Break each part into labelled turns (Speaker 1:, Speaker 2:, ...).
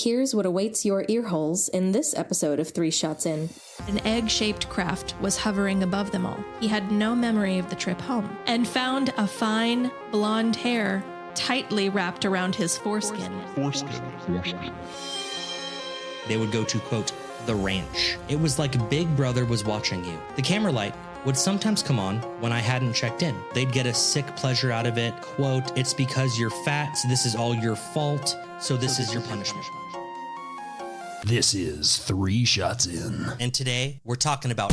Speaker 1: Here's what awaits your earholes in this episode of 3 Shots In.
Speaker 2: An egg-shaped craft was hovering above them all. He had no memory of the trip home and found a fine blonde hair tightly wrapped around his foreskin.
Speaker 3: They would go to, quote, the ranch. It was like Big Brother was watching you. The camera light would sometimes come on when I hadn't checked in. They'd get a sick pleasure out of it. Quote, it's because you're fat, so this is all your fault, so this is your punishment.
Speaker 4: This is 3 Shots In.
Speaker 3: And today, we're talking about...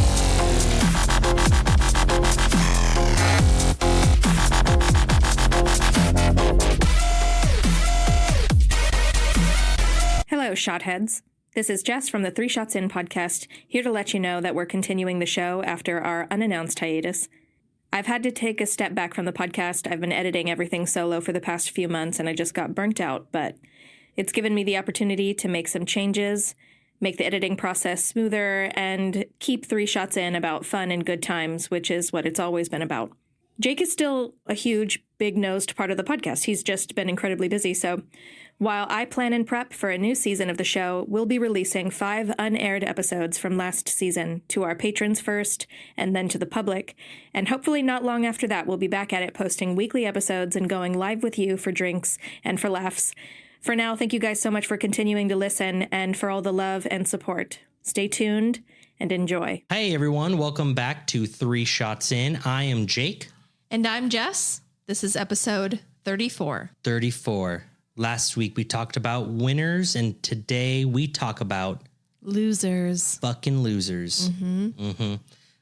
Speaker 1: Hello, Shotheads. This is Jess from the 3 Shots In podcast, here to let you know that we're continuing the show after our unannounced hiatus. I've had to take a step back from the podcast. I've been editing everything solo for the past few months, and I just got burnt out, but it's given me the opportunity to make some changes, make the editing process smoother, and keep 3 Shots In about fun and good times, which is what it's always been about. Jake is still a huge, big-nosed part of the podcast. He's just been incredibly busy, so while I plan and prep for a new season of the show, we'll be releasing 5 unaired episodes from last season to our patrons first, and then to the public, and hopefully not long after that, we'll be back at it posting weekly episodes and going live with you for drinks and for laughs. For now, thank you guys so much for continuing to listen and for all the love and support. Stay tuned and enjoy.
Speaker 3: Hey, everyone. Welcome back to 3 Shots In. I am Jake.
Speaker 2: And I'm Jess. This is episode 34.
Speaker 3: 34. Last week, we talked about winners, and today we talk about...
Speaker 2: losers.
Speaker 3: Fucking losers.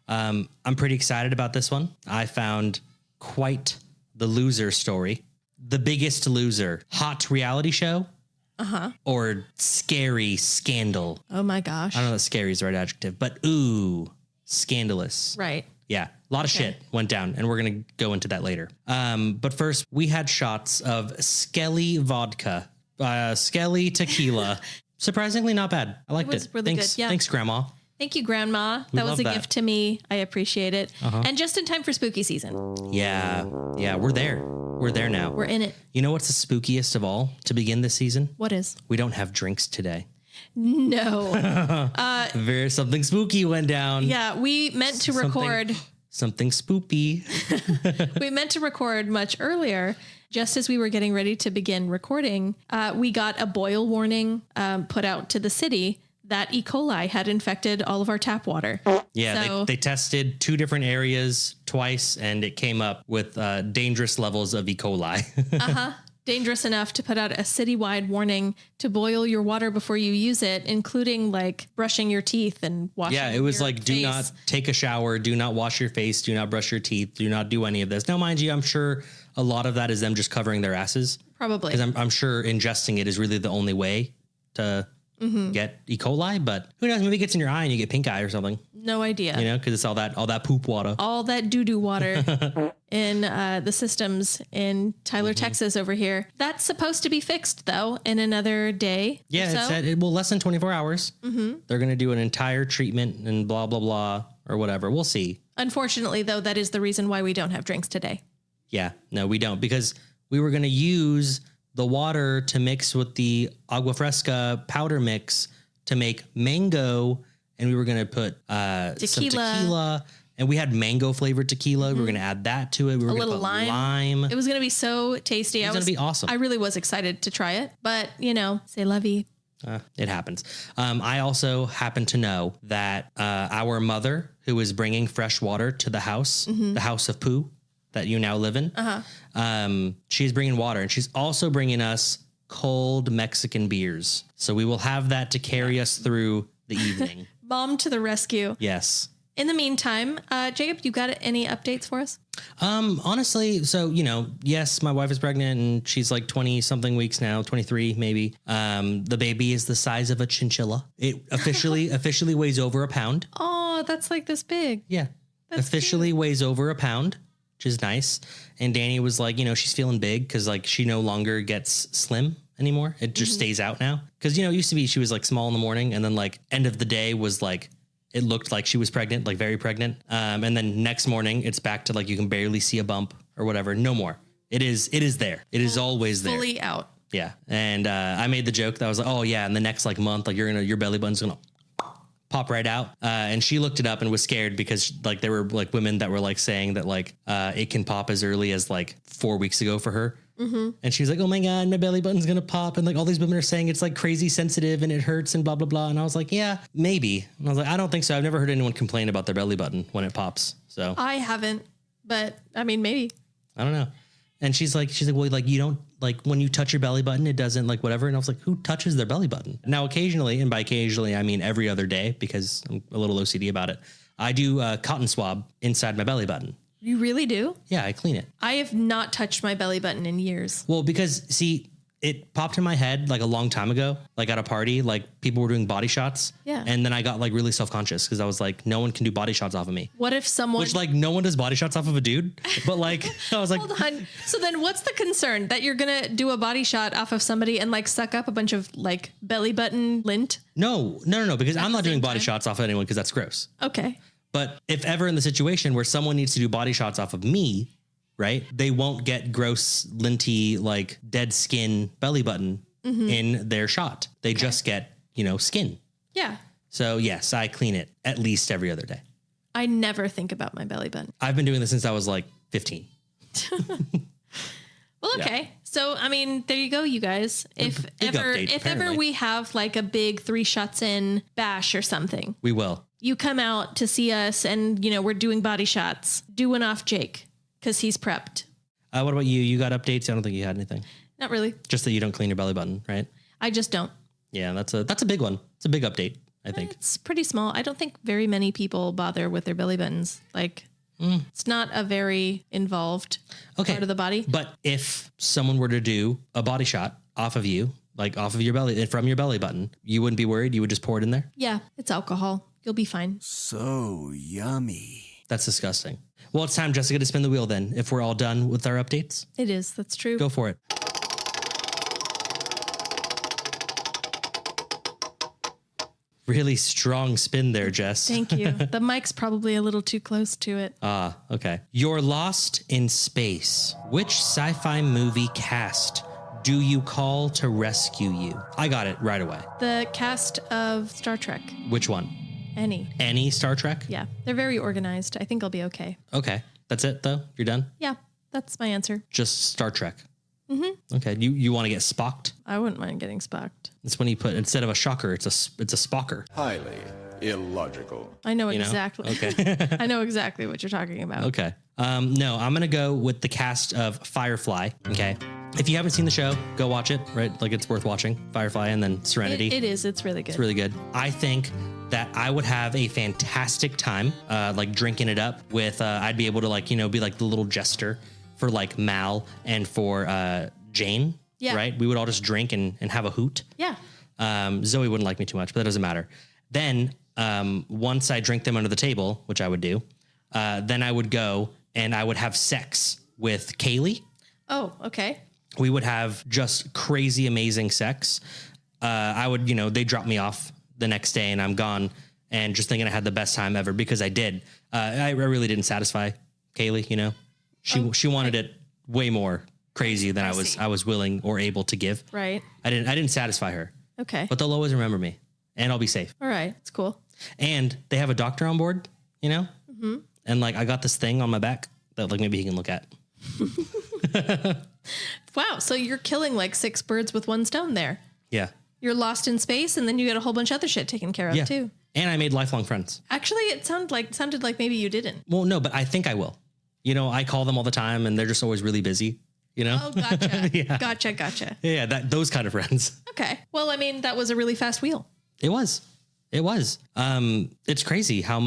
Speaker 3: I'm pretty excited about this one. I found quite the loser story. The Biggest Loser. Hot reality show? Or scary scandal?
Speaker 2: Oh my gosh.
Speaker 3: I don't know if scary is the right adjective, but ooh, scandalous.
Speaker 2: Right.
Speaker 3: Yeah, a lot of shit went down, and we're going to go into that later. But first, we had shots of Skelly vodka, Skelly tequila. Surprisingly not bad. I liked it.
Speaker 2: It was really good, yeah.
Speaker 3: Thanks, Grandma.
Speaker 2: Thank you, Grandma. That was a gift to me. I appreciate it. And just in time for spooky season.
Speaker 3: Yeah, we're there. We're there now.
Speaker 2: We're in it.
Speaker 3: You know what's the spookiest of all to begin this season?
Speaker 2: What is?
Speaker 3: We don't have drinks today.
Speaker 2: No.
Speaker 3: Something spooky went down.
Speaker 2: Yeah, we meant to record...
Speaker 3: Something spoopy.
Speaker 2: We meant to record much earlier. Just as we were getting ready to begin recording, we got a boil warning put out to the city that E. coli had infected all of our tap water.
Speaker 3: Yeah,
Speaker 2: so,
Speaker 3: they tested 2 different areas twice, and it came up with dangerous levels of E. coli.
Speaker 2: Dangerous enough to put out a citywide warning to boil your water before you use it, including like brushing your teeth and washing your face.
Speaker 3: Yeah, it was like, do not take a shower, do not wash your face, do not brush your teeth, do not do any of this. Now, mind you, I'm sure a lot of that is them just covering their asses.
Speaker 2: Probably.
Speaker 3: Because I'm sure ingesting it is really the only way to get E. coli, but who knows? Maybe it gets in your eye and you get pink eye or something.
Speaker 2: No idea.
Speaker 3: You know, because it's all that poop water.
Speaker 2: All that doo-doo water in the systems in Tyler, Texas over here. That's supposed to be fixed, though, in another day.
Speaker 3: Yeah,
Speaker 2: so.
Speaker 3: It said it will less than 24 hours. They're going to do an entire treatment and blah, blah, blah, or whatever. We'll see.
Speaker 2: Unfortunately, though, that is the reason why we don't have drinks today.
Speaker 3: Yeah, no, we don't, because we were going to use the water to mix with the agua fresca powder mix to make mango, and we were going to put some tequila, and we had mango flavored tequila. We were going to add that to it. We were going to put lime.
Speaker 2: It was going to be so tasty.
Speaker 3: It was going to be awesome.
Speaker 2: I really was excited to try it, but c'est la vie.
Speaker 3: It happens. I also happen to know that our mother, who is bringing fresh water to the house, the house of poo that you now live in, she's bringing water, and she's also bringing us cold Mexican beers. So we will have that to carry us through the evening.
Speaker 2: Mom to the rescue.
Speaker 3: Yes.
Speaker 2: In the meantime, Jacob, you got any updates for us?
Speaker 3: Honestly, so, yes, my wife is pregnant and she's like 20 something weeks now, 23 maybe. The baby is the size of a chinchilla. It officially weighs over a pound.
Speaker 2: Oh, that's like this big.
Speaker 3: Yeah.
Speaker 2: That's
Speaker 3: officially cute. Weighs over a pound, which is nice. And Danny was like, she's feeling big because like she no longer gets slim anymore. It just stays out now. Because, it used to be she was like small in the morning, and then like end of the day was like, it looked like she was pregnant, like very pregnant. And then next morning it's back to like you can barely see a bump or whatever. No more. It is there. It is always there.
Speaker 2: Fully out.
Speaker 3: Yeah. And I made the joke that I was like, oh yeah, in the next like month, like your belly button's gonna pop right out. And she looked it up and was scared because like there were like women that were like saying that like it can pop as early as like 4 weeks ago for her. Mm-hmm. And she was like, oh my God, my belly button's gonna pop. And like all these women are saying it's like crazy sensitive and it hurts and blah, blah, blah. And I was like, yeah, maybe. And I was like, I don't think so. I've never heard anyone complain about their belly button when it pops. So
Speaker 2: I haven't, but I mean, maybe.
Speaker 3: I don't know. And she's like, well, like you don't like when you touch your belly button, it doesn't like whatever. And I was like, who touches their belly button? Now, occasionally, and by occasionally, I mean every other day because I'm a little OCD about it. I do a cotton swab inside my belly button.
Speaker 2: You really do?
Speaker 3: Yeah, I clean it.
Speaker 2: I have not touched my belly button in years.
Speaker 3: Well, because see, it popped in my head like a long time ago, like at a party, like people were doing body shots.
Speaker 2: Yeah.
Speaker 3: And then I got like really self-conscious because I was like, no one can do body shots off of me.
Speaker 2: What if someone...
Speaker 3: Which like no one does body shots off of a dude. But like, I was like...
Speaker 2: Hold on. So then what's the concern? That you're going to do a body shot off of somebody and like suck up a bunch of like belly button lint?
Speaker 3: No, because I'm not doing body shots off of anyone because that's gross.
Speaker 2: Okay.
Speaker 3: But if ever in the situation where someone needs to do body shots off of me, right, they won't get gross, linty, like dead skin belly button in their shot. They just get, skin.
Speaker 2: Yeah.
Speaker 3: So yes, I clean it at least every other day.
Speaker 2: I never think about my belly button.
Speaker 3: I've been doing this since I was like 15.
Speaker 2: Well, okay. Yeah. So, I mean, there you go, you guys. If ever we have like a big 3 shots in bash or something,
Speaker 3: we will.
Speaker 2: You come out to see us and, we're doing body shots. Do one off Jake because he's prepped.
Speaker 3: What about you? You got updates? I don't think you had anything.
Speaker 2: Not really.
Speaker 3: Just that you don't clean your belly button, right?
Speaker 2: I just don't.
Speaker 3: Yeah, that's a big one. It's a big update, I think.
Speaker 2: It's pretty small. I don't think very many people bother with their belly buttons. Like, it's not a very involved part of the body.
Speaker 3: But if someone were to do a body shot off of you, like off of your belly, from your belly button, you wouldn't be worried? You would just pour it in there?
Speaker 2: Yeah, it's alcohol. You'll be fine.
Speaker 4: So yummy.
Speaker 3: That's disgusting. Well, it's time, Jessica, to spin the wheel then, if we're all done with our updates.
Speaker 2: It is. That's true.
Speaker 3: Go for it. Really strong spin there, Jess.
Speaker 2: Thank you. The mic's probably a little too close to it.
Speaker 3: Ah, okay. You're lost in space. Which sci-fi movie cast do you call to rescue you? I got it right away.
Speaker 2: The cast of Star Trek.
Speaker 3: Which one?
Speaker 2: Any
Speaker 3: Star Trek?
Speaker 2: Yeah. They're very organized. I think I'll be okay.
Speaker 3: Okay. That's it, though? You're done?
Speaker 2: Yeah. That's my answer.
Speaker 3: Just Star Trek?
Speaker 2: Mm-hmm.
Speaker 3: Okay. You want to get Spocked?
Speaker 2: I wouldn't mind getting Spocked.
Speaker 3: It's when you put, instead of a shocker, it's a Spocker.
Speaker 5: Highly illogical.
Speaker 2: I know exactly.
Speaker 3: Okay.
Speaker 2: I know exactly what you're talking about.
Speaker 3: Okay. No, I'm going to go with the cast of Firefly. Okay. If you haven't seen the show, go watch it, right? Like it's worth watching. Firefly and then Serenity.
Speaker 2: It is. It's really good.
Speaker 3: It's really good. I think that I would have a fantastic time, like drinking it up with, I'd be able to like, be like the little jester for like Mal and for Jane.
Speaker 2: Yeah.
Speaker 3: Right. We would all just drink and have a hoot.
Speaker 2: Yeah.
Speaker 3: Zoe wouldn't like me too much, but that doesn't matter. Then once I drink them under the table, which I would do, then I would go and I would have sex with Kaylee.
Speaker 2: Oh, okay.
Speaker 3: We would have just crazy, amazing sex. I would, they drop me off the next day and I'm gone and just thinking I had the best time ever because I did. I really didn't satisfy Kaylee, She wanted it way more crazy than I was willing or able to give.
Speaker 2: Right.
Speaker 3: I didn't satisfy her.
Speaker 2: Okay.
Speaker 3: But they'll always remember me and I'll be safe.
Speaker 2: All right. It's cool.
Speaker 3: And they have a doctor on board, Mm-hmm. And like I got this thing on my back that like maybe he can look at.
Speaker 2: Wow. So you're killing like 6 birds with 1 stone there.
Speaker 3: Yeah.
Speaker 2: You're lost in space and then you get a whole bunch of other shit taken care of too.
Speaker 3: And I made lifelong friends.
Speaker 2: Actually, it sounded like maybe you didn't.
Speaker 3: Well, no, but I think I will. I call them all the time and they're just always really busy,
Speaker 2: Oh, gotcha.
Speaker 3: Yeah.
Speaker 2: Gotcha.
Speaker 3: Yeah, those kind of friends.
Speaker 2: Okay. Well, I mean, that was a really fast wheel.
Speaker 3: It was. It's crazy how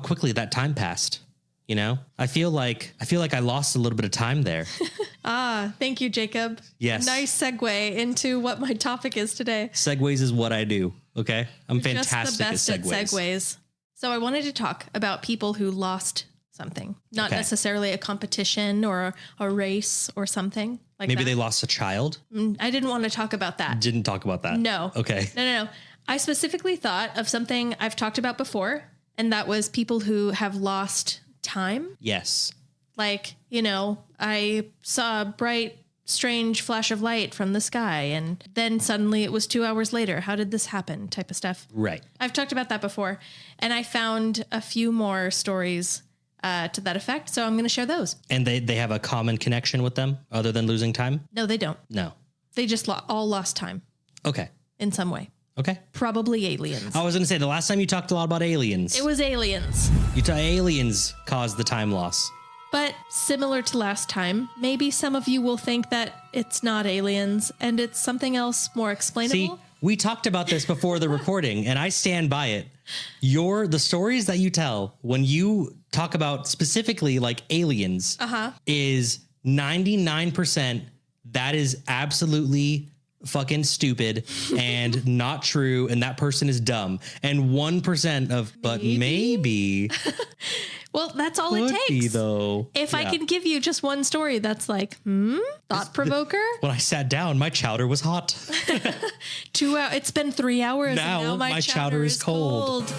Speaker 3: quickly that time passed. I feel like I lost a little bit of time there.
Speaker 2: Thank you, Jacob.
Speaker 3: Yes.
Speaker 2: Nice segue into what my topic is today.
Speaker 3: Segues is what I do. Okay. I'm
Speaker 2: Just
Speaker 3: fantastic
Speaker 2: the best
Speaker 3: at segues.
Speaker 2: at segues. So I wanted to talk about people who lost something, not necessarily a competition or a race or something like
Speaker 3: Maybe
Speaker 2: that.
Speaker 3: they lost a child.
Speaker 2: I didn't want to talk about that.
Speaker 3: Didn't talk about that.
Speaker 2: No.
Speaker 3: Okay.
Speaker 2: No. I specifically thought of something I've talked about before, and that was people who have lost time.
Speaker 3: Yes.
Speaker 2: Like, I saw a bright strange flash of light from the sky, and then suddenly it was 2 hours later. How did this happen? Type of stuff.
Speaker 3: Right.
Speaker 2: I've talked about that before, and I found a few more stories to that effect, so I'm going to share those.
Speaker 3: And they have a common connection with them other than losing time?
Speaker 2: No, they don't.
Speaker 3: No.
Speaker 2: They just all lost time
Speaker 3: Okay.
Speaker 2: in some way.
Speaker 3: Okay.
Speaker 2: Probably aliens.
Speaker 3: I was going to say, the last time you talked a lot about aliens.
Speaker 2: It was aliens.
Speaker 3: Aliens caused the time loss.
Speaker 2: But similar to last time, maybe some of you will think that it's not aliens and it's something else more explainable.
Speaker 3: See, we talked about this before the recording, and I stand by it. The stories that you tell when you talk about specifically like aliens is 99%. That is absolutely fucking stupid and not true. And that person is dumb. And 1% of, but maybe.
Speaker 2: Well, that's all it
Speaker 3: Could
Speaker 2: takes.
Speaker 3: be, though.
Speaker 2: If I can give you just one story that's like, thought provoker.
Speaker 3: When I sat down, my chowder was hot.
Speaker 2: 2 hours. It's been 3 hours.
Speaker 3: Now
Speaker 2: and now my
Speaker 3: chowder is cold.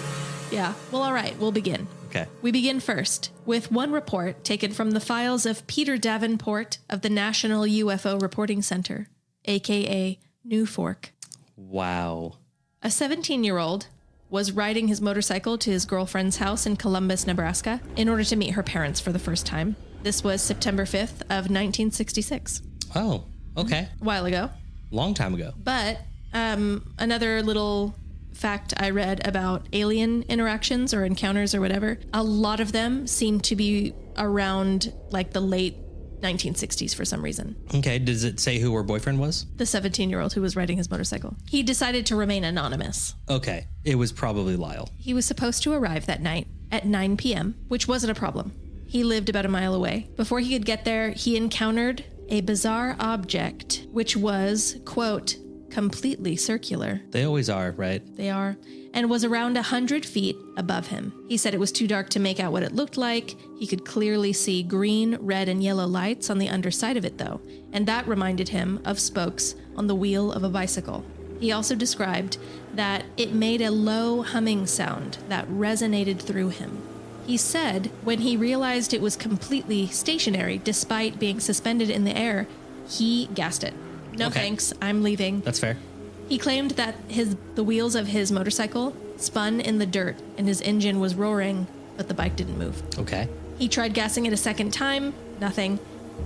Speaker 2: Yeah. Well, all right. We'll begin.
Speaker 3: Okay.
Speaker 2: We begin first with one report taken from the files of Peter Davenport of the National UFO Reporting Center, aka New Fork.
Speaker 3: Wow.
Speaker 2: A 17-year-old was riding his motorcycle to his girlfriend's house in Columbus, Nebraska, in order to meet her parents for the first time. This was September 5th of 1966.
Speaker 3: Oh, okay.
Speaker 2: A while ago.
Speaker 3: Long time ago.
Speaker 2: But another little fact I read about alien interactions or encounters or whatever, a lot of them seem to be around like the late 1960s for some reason.
Speaker 3: Okay. Does it say who her boyfriend was?
Speaker 2: The 17-year-old who was riding his motorcycle. He decided to remain anonymous.
Speaker 3: Okay. It was probably Lyle.
Speaker 2: He was supposed to arrive that night at 9 p.m., which wasn't a problem. He lived about a mile away. Before he could get there, he encountered a bizarre object, which was, quote, completely circular.
Speaker 3: They always are, right?
Speaker 2: They are. And was around 100 feet above him. He said it was too dark to make out what it looked like. He could clearly see green, red, and yellow lights on the underside of it, though, and that reminded him of spokes on the wheel of a bicycle. He also described that it made a low humming sound that resonated through him. He said when he realized it was completely stationary, despite being suspended in the air, he gassed it. No thanks, I'm leaving.
Speaker 3: That's fair.
Speaker 2: He claimed that the wheels of his motorcycle spun in the dirt and his engine was roaring, but the bike didn't move.
Speaker 3: Okay.
Speaker 2: He tried gassing it a second time, nothing.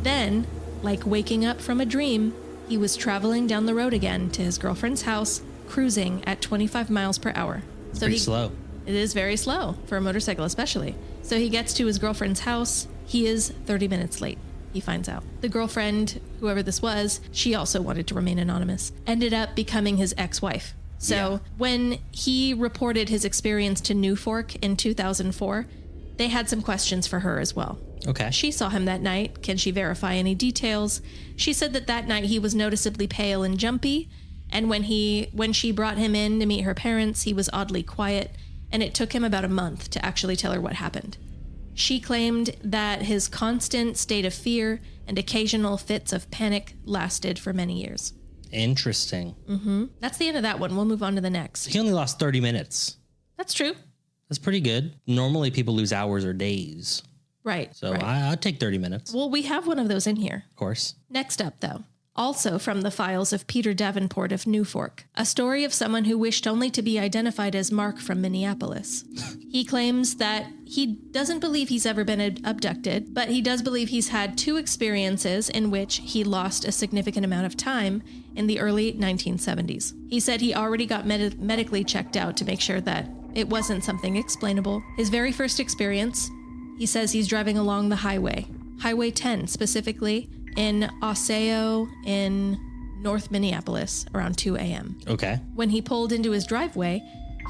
Speaker 2: Then, like waking up from a dream, he was traveling down the road again to his girlfriend's house, cruising at 25 miles per hour. So
Speaker 3: Pretty slow.
Speaker 2: It is very slow for a motorcycle, especially. So he gets to his girlfriend's house. He is 30 minutes late. He finds out. The girlfriend, whoever this was, she also wanted to remain anonymous, ended up becoming his ex-wife. So when he reported his experience to New Fork in 2004, they had some questions for her as well.
Speaker 3: Okay.
Speaker 2: She saw him that night. Can she verify any details? She said that night he was noticeably pale and jumpy, and when she brought him in to meet her parents, he was oddly quiet, and it took him about a month to actually tell her what happened. She claimed that his constant state of fear and occasional fits of panic lasted for many years.
Speaker 3: Interesting.
Speaker 2: Mm-hmm. That's the end of that one. We'll move on to the next.
Speaker 3: He only lost 30 minutes.
Speaker 2: That's true.
Speaker 3: That's pretty good. Normally people lose hours or days.
Speaker 2: Right.
Speaker 3: So
Speaker 2: right.
Speaker 3: I'd take 30 minutes.
Speaker 2: Well, we have one of those in here.
Speaker 3: Of course.
Speaker 2: Next up, though, also from the files of Peter Davenport of New Fork, a story of someone who wished only to be identified as Mark from Minneapolis. He claims that he doesn't believe he's ever been abducted, but he does believe he's had 2 experiences in which he lost a significant amount of time in the early 1970s. He said he already got medically checked out to make sure that it wasn't something explainable. His very first experience, he says he's driving along the highway, Highway 10 specifically, in Osseo in North Minneapolis around 2 a.m.
Speaker 3: Okay.
Speaker 2: When he pulled into his driveway,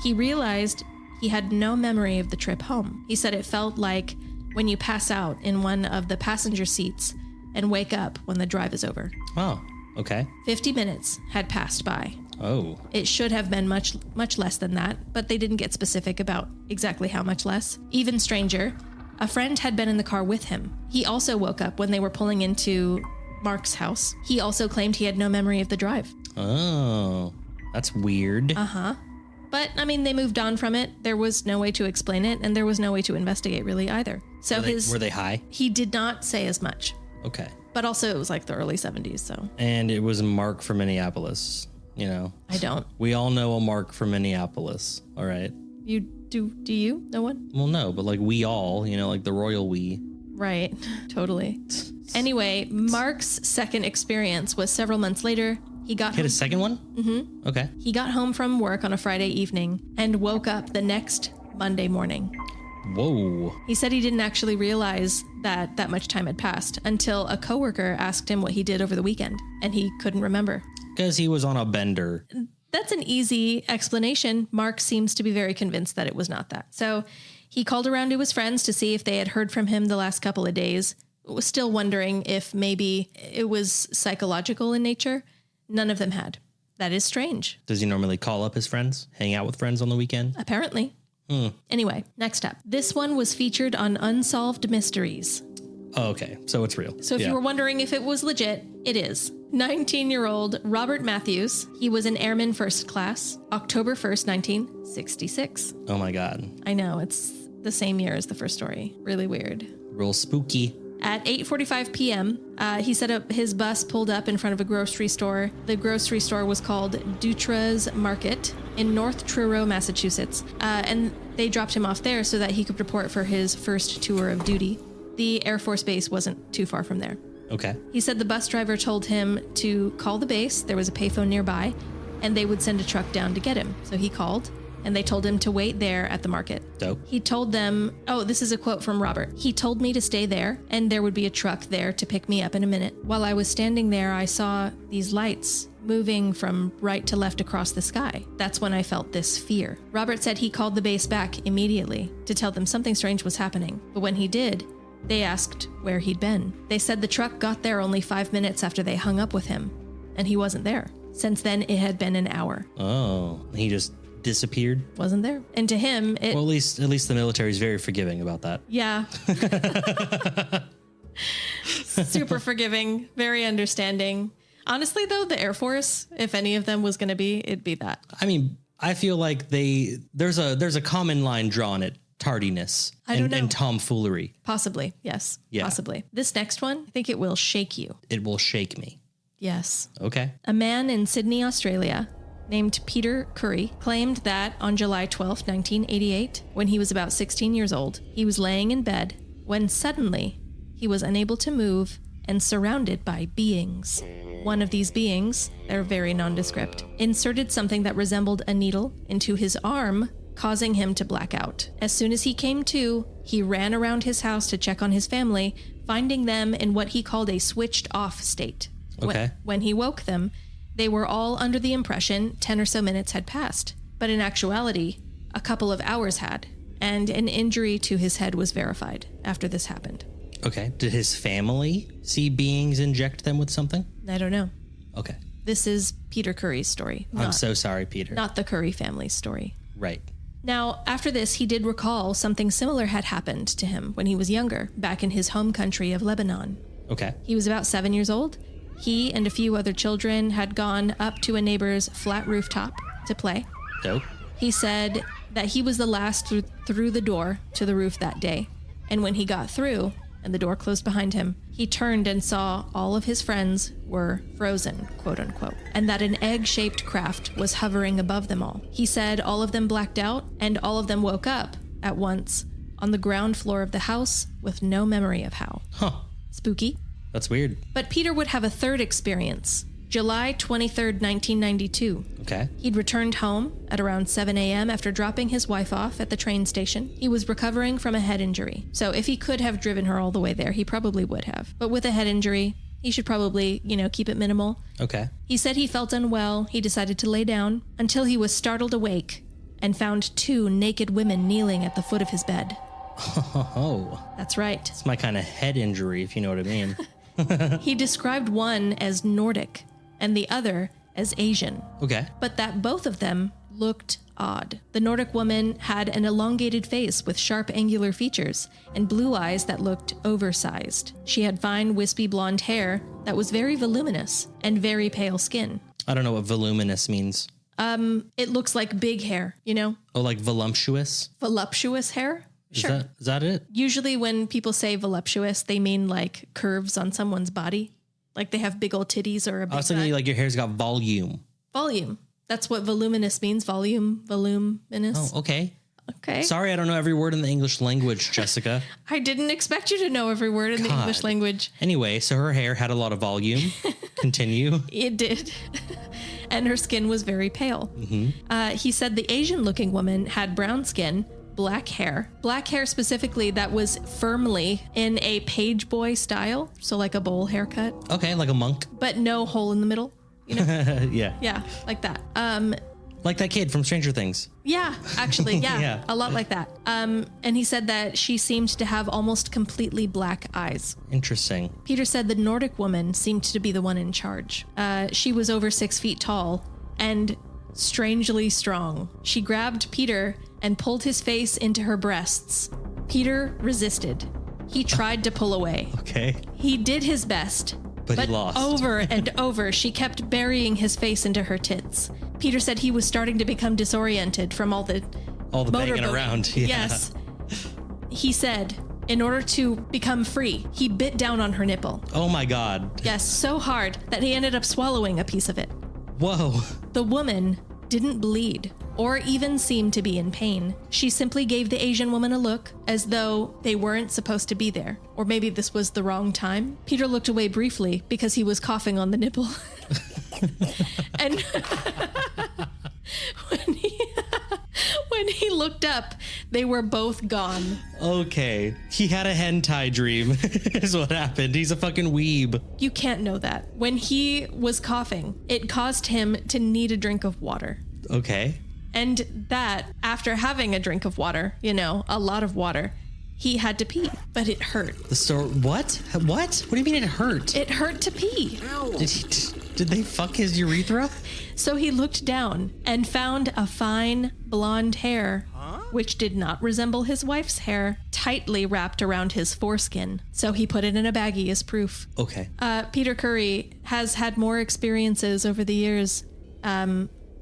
Speaker 2: he realized he had no memory of the trip home. He said it felt like when you pass out in one of the passenger seats and wake up when the drive is over.
Speaker 3: Oh, okay.
Speaker 2: 50 minutes had passed by.
Speaker 3: Oh.
Speaker 2: It should have been much, much less than that, but they didn't get specific about exactly how much less. Even stranger, a friend had been in the car with him. He also woke up when they were pulling into Mark's house. He also claimed he had no memory of the drive.
Speaker 3: Oh, that's weird.
Speaker 2: Uh-huh. But, I mean, they moved on from it. There was no way to explain it, and there was no way to investigate really either. So
Speaker 3: were they high?
Speaker 2: He did not say as much.
Speaker 3: Okay.
Speaker 2: But also it was like the early 70s, so.
Speaker 3: And it was Mark from Minneapolis, you know.
Speaker 2: I don't.
Speaker 3: We all know a Mark from Minneapolis, all right?
Speaker 2: You do you? No one?
Speaker 3: Well, no, but like we all, you know, like the royal we.
Speaker 2: Right. Totally. Anyway, Mark's second experience was several months later. He got
Speaker 3: Hit a second one? Mm-hmm. Okay.
Speaker 2: He got home from work on a Friday evening and woke up the next Monday morning.
Speaker 3: Whoa.
Speaker 2: He said he didn't actually realize that much time had passed until a coworker asked him what he did over the weekend, and he couldn't remember.
Speaker 3: Because he was on a bender.
Speaker 2: That's an easy explanation. Mark seems to be very convinced that it was not that. So he called around to his friends to see if they had heard from him the last couple of days, was still wondering if maybe it was psychological in nature. None of them had. That is strange.
Speaker 3: Does he normally call up his friends, hang out with friends on the weekend?
Speaker 2: Apparently. Anyway, next up. This one was featured on Unsolved Mysteries.
Speaker 3: Oh, okay. So it's real.
Speaker 2: So if you were wondering if it was legit, it is. 19-year-old Robert Matthews. He was an airman first class, October 1st, 1966.
Speaker 3: Oh my God.
Speaker 2: I know, it's the same year as the first story. Really weird.
Speaker 3: Real spooky.
Speaker 2: At 8:45 p.m., he set up his bus, pulled up in front of a grocery store. The grocery store was called Dutra's Market in North Truro, Massachusetts. And they dropped him off there so that he could report for his first tour of duty. The Air Force Base wasn't too far from there.
Speaker 3: Okay.
Speaker 2: He said the bus driver told him to call the base. There was a payphone nearby, and they would send a truck down to get him. So he called, and they told him to wait there at the market.
Speaker 3: Dope.
Speaker 2: He told them, oh, this is a quote from Robert. He told me to stay there, and there would be a truck there to pick me up in a minute. While I was standing there, I saw these lights moving from right to left across the sky. That's when I felt this fear. Robert said he called the base back immediately to tell them something strange was happening. But when he did, they asked where he'd been. They said the truck got there only 5 minutes after they hung up with him, and he wasn't there. Since then, it had been an hour.
Speaker 3: Oh, he just disappeared?
Speaker 2: Wasn't there. And to him, it...
Speaker 3: Well, at least the military is very forgiving about that.
Speaker 2: Yeah. Super forgiving, very understanding. Honestly, though, the Air Force, if any of them was going to be, it'd be that.
Speaker 3: I mean, I feel like there's a common line drawn at tardiness and tomfoolery.
Speaker 2: Possibly, yes. Yeah. Possibly. This next one, I think it will shake you.
Speaker 3: It will shake me.
Speaker 2: Yes.
Speaker 3: Okay.
Speaker 2: A man in Sydney, Australia, named Peter Curry, claimed that on July 12, 1988, when he was about 16 years old, he was laying in bed when suddenly he was unable to move and surrounded by beings. One of these beings, they're very nondescript, inserted something that resembled a needle into his arm, causing him to black out. As soon as he came to, he ran around his house to check on his family, finding them in what he called a switched off state.
Speaker 3: Okay.
Speaker 2: When he woke them, they were all under the impression 10 or so minutes had passed. But in actuality, a couple of hours had, and an injury to his head was verified after this happened.
Speaker 3: Okay. Did his family see beings inject them with something?
Speaker 2: I don't know.
Speaker 3: Okay.
Speaker 2: This is Peter Curry's story.
Speaker 3: I'm so sorry, Peter.
Speaker 2: Not the Curry family's story.
Speaker 3: Right.
Speaker 2: Now, after this, he did recall something similar had happened to him when he was younger, back in his home country of Lebanon.
Speaker 3: Okay.
Speaker 2: He was about 7 years old. He and a few other children had gone up to a neighbor's flat rooftop to play.
Speaker 3: Dope.
Speaker 2: He said that he was the last through the door to the roof that day. And when he got through and the door closed behind him, he turned and saw all of his friends were frozen, quote unquote, and that an egg-shaped craft was hovering above them all. He said all of them blacked out and all of them woke up at once on the ground floor of the house with no memory of how.
Speaker 3: Huh.
Speaker 2: Spooky.
Speaker 3: That's weird.
Speaker 2: But Peter would have a third experience. July 23rd, 1992.
Speaker 3: Okay.
Speaker 2: He'd returned home at around 7 a.m. after dropping his wife off at the train station. He was recovering from a head injury. So if he could have driven her all the way there, he probably would have. But with a head injury, he should probably, keep it minimal.
Speaker 3: Okay.
Speaker 2: He said he felt unwell. He decided to lay down until he was startled awake and found 2 naked women kneeling at the foot of his bed.
Speaker 3: Oh.
Speaker 2: That's right.
Speaker 3: It's my kind of head injury, if you know what I mean.
Speaker 2: He described one as Nordic and the other as Asian.
Speaker 3: Okay.
Speaker 2: But that both of them looked odd. The Nordic woman had an elongated face with sharp angular features and blue eyes that looked oversized. She had fine wispy blonde hair that was very voluminous and very pale skin.
Speaker 3: I don't know what voluminous means.
Speaker 2: It looks like big hair,
Speaker 3: Oh, like voluptuous?
Speaker 2: Voluptuous hair? Sure.
Speaker 3: Is that it?
Speaker 2: Usually when people say voluptuous, they mean like curves on someone's body. Like they have big old titties or a big
Speaker 3: I was thinking
Speaker 2: butt.
Speaker 3: like your hair's got volume.
Speaker 2: Volume. That's what voluminous means. Voluminous.
Speaker 3: Oh, okay.
Speaker 2: Okay.
Speaker 3: Sorry, I don't know every word in the English language, Jessica.
Speaker 2: I didn't expect you to know every word in the English language.
Speaker 3: Anyway, so her hair had a lot of volume. Continue.
Speaker 2: It did. And her skin was very pale. He said the Asian-looking woman had brown skin, black hair specifically that was firmly in a page boy style. So like a bowl haircut,
Speaker 3: Okay, like a monk.
Speaker 2: but no hole in the middle. You know?
Speaker 3: Yeah.
Speaker 2: Yeah, like that.
Speaker 3: Like that kid from Stranger Things.
Speaker 2: Yeah, actually, yeah,
Speaker 3: Yeah.
Speaker 2: a lot like that. And he said that she seemed to have almost completely black eyes.
Speaker 3: Interesting.
Speaker 2: Peter said the Nordic woman seemed to be the one in charge. She was over 6 feet tall and strangely strong. She grabbed Peter and pulled his face into her breasts. Peter resisted. He tried to pull away.
Speaker 3: Okay.
Speaker 2: He did his best.
Speaker 3: But he lost.
Speaker 2: Over and over, she kept burying his face into her tits. Peter said he was starting to become disoriented from all the
Speaker 3: banging
Speaker 2: motorboating.
Speaker 3: around. Yeah.
Speaker 2: Yes. He said, in order to become free, he bit down on her nipple.
Speaker 3: Oh my God.
Speaker 2: Yes, so hard that he ended up swallowing a piece of it.
Speaker 3: Whoa.
Speaker 2: The woman didn't bleed or even seem to be in pain. She simply gave the Asian woman a look as though they weren't supposed to be there. Or maybe this was the wrong time. Peter looked away briefly because he was coughing on the nipple. And when he looked up, they were both gone.
Speaker 3: Okay. He had a hentai dream is what happened. He's a fucking weeb.
Speaker 2: You can't know that. When he was coughing, it caused him to need a drink of water.
Speaker 3: Okay.
Speaker 2: And that, after having a drink of water, you know, a lot of water, he had to pee, but it hurt.
Speaker 3: The story. What? What do you mean it hurt?
Speaker 2: It hurt to pee.
Speaker 3: Did they fuck his urethra?
Speaker 2: So he looked down and found a fine blonde hair, which did not resemble his wife's hair, tightly wrapped around his foreskin. So he put it in a baggie as proof.
Speaker 3: Okay.
Speaker 2: Peter Curry has had more experiences over the years,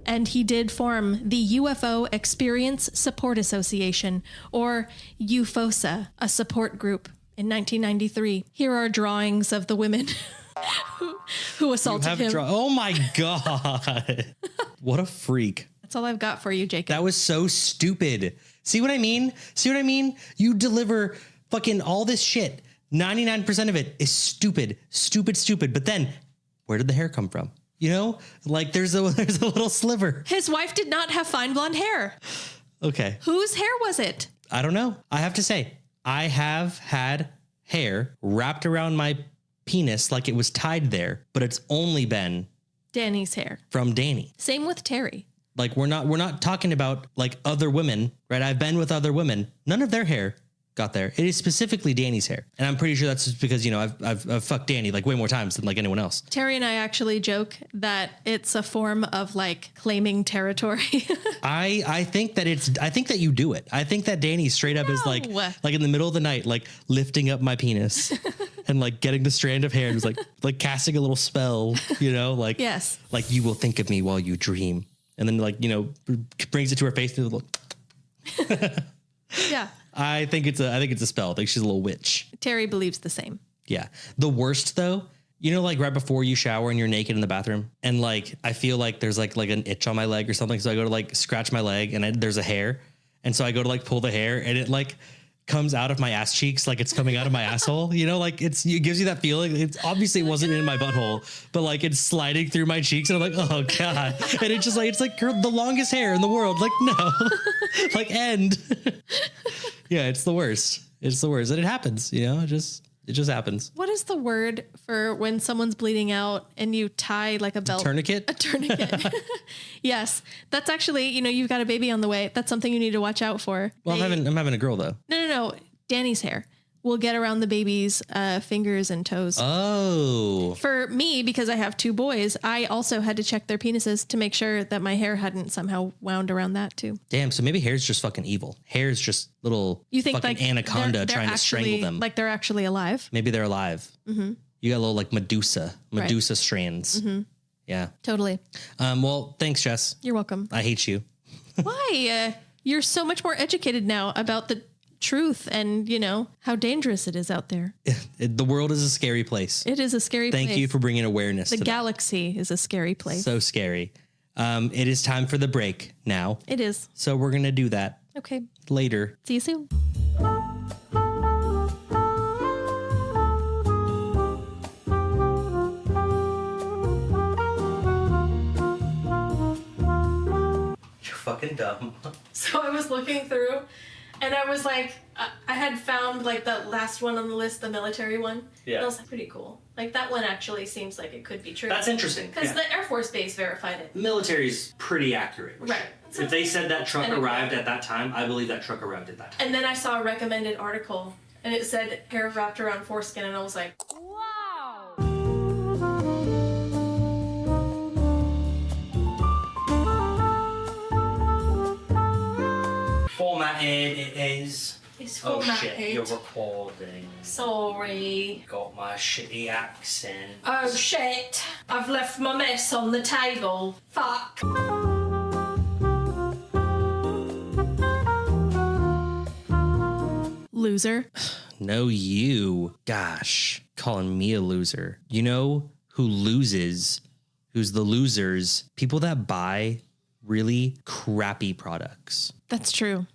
Speaker 2: and he did form the UFO Experience Support Association, or UFOSA, a support group, in 1993. Here are drawings of the women who assaulted him.
Speaker 3: Oh my God. What a freak.
Speaker 2: That's all I've got for you, Jacob.
Speaker 3: That was so stupid. See what I mean? You deliver fucking all this shit. 99% of it is stupid. But then where did the hair come from? You know, like there's a little sliver.
Speaker 2: His wife did not have fine blonde hair.
Speaker 3: Okay.
Speaker 2: Whose hair was it?
Speaker 3: I don't know. I have to say, I have had hair wrapped around my penis like it was tied there, but it's only been
Speaker 2: Danny's hair.
Speaker 3: from Danny.
Speaker 2: Same with Terry.
Speaker 3: Like we're not talking about like other women, right? I've been with other women. None of their hair got there. It is specifically Danny's hair. And I'm pretty sure that's just because, you know, I've fucked Danny like way more times than like anyone else.
Speaker 2: Terry and I actually joke that it's a form of like claiming territory.
Speaker 3: I think that you do it. I think that Danny straight up is like in the middle of the night, like lifting up my penis and like getting the strand of hair and was like casting a little spell, you know, like,
Speaker 2: Yes.
Speaker 3: like you will think of me while you dream. And then like, you know, brings it to her face and look.
Speaker 2: Yeah.
Speaker 3: I think it's a spell. I think she's a little witch.
Speaker 2: Terry believes the same.
Speaker 3: Yeah. The worst though, you know, like right before you shower and you're naked in the bathroom and like, I feel like there's like an itch on my leg or something. So I go to like scratch my leg and there's a hair. And so I go to like pull the hair and it like comes out of my ass cheeks. Like it's coming out of my asshole, you know, like it gives you that feeling. It's obviously it wasn't in my butthole, but like it's sliding through my cheeks and I'm like, oh God. And it's just like, it's like the longest hair in the world. Like, no, like end. Yeah. It's the worst. It's the worst. And it happens, you know, it just happens.
Speaker 2: What is the word for when someone's bleeding out and you tie like a belt?
Speaker 3: Tourniquet?
Speaker 2: A tourniquet. Yes. That's actually, you know, you've got a baby on the way. That's something you need to watch out for.
Speaker 3: Well, I'm having a girl though.
Speaker 2: No. Danny's hair will get around the baby's fingers and toes.
Speaker 3: Oh.
Speaker 2: For me, because I have 2 boys, I also had to check their penises to make sure that my hair hadn't somehow wound around that too.
Speaker 3: Damn, so maybe hair's just fucking evil. Hair's just little
Speaker 2: You think
Speaker 3: fucking
Speaker 2: like
Speaker 3: anaconda
Speaker 2: they're
Speaker 3: trying to
Speaker 2: actually,
Speaker 3: strangle them.
Speaker 2: like they're actually alive?
Speaker 3: Maybe they're alive. Mm-hmm. You got a little like Medusa strands. Mm-hmm. Yeah.
Speaker 2: Totally.
Speaker 3: Well, thanks, Jess.
Speaker 2: You're welcome.
Speaker 3: I hate you.
Speaker 2: Why? You're so much more educated now about the truth and, how dangerous it is out there.
Speaker 3: The world is a scary place.
Speaker 2: It is a scary place.
Speaker 3: Thank you for bringing awareness
Speaker 2: The
Speaker 3: to
Speaker 2: galaxy is a scary
Speaker 3: that.
Speaker 2: place.
Speaker 3: So scary. It is time for the break now.
Speaker 2: It is.
Speaker 3: So we're going to do that
Speaker 2: Okay.
Speaker 3: later.
Speaker 2: See you soon.
Speaker 3: You're fucking dumb.
Speaker 2: So I was looking through and I was like, I had found like the last one on the list, the military one.
Speaker 3: Yeah.
Speaker 2: And I was like, pretty cool. Like that one actually seems like it could be true.
Speaker 3: That's interesting.
Speaker 2: Because the Air Force Base verified it.
Speaker 3: Military's pretty accurate.
Speaker 2: Right. So
Speaker 3: If they said that truck
Speaker 2: and it-
Speaker 3: arrived at that time, I believe that truck arrived at that time.
Speaker 2: And then I saw a recommended article and it said hair wrapped around foreskin and I was like,
Speaker 3: Formatted it is.
Speaker 2: it's
Speaker 3: Oh
Speaker 2: formatted.
Speaker 3: shit, you're recording.
Speaker 2: Sorry.
Speaker 3: Got my shitty accent.
Speaker 2: Oh shit. I've left my mess on the table. Fuck. Loser.
Speaker 3: No, you. Gosh, calling me a loser. You know who loses? Who's the losers? People that buy really crappy products.
Speaker 2: That's true.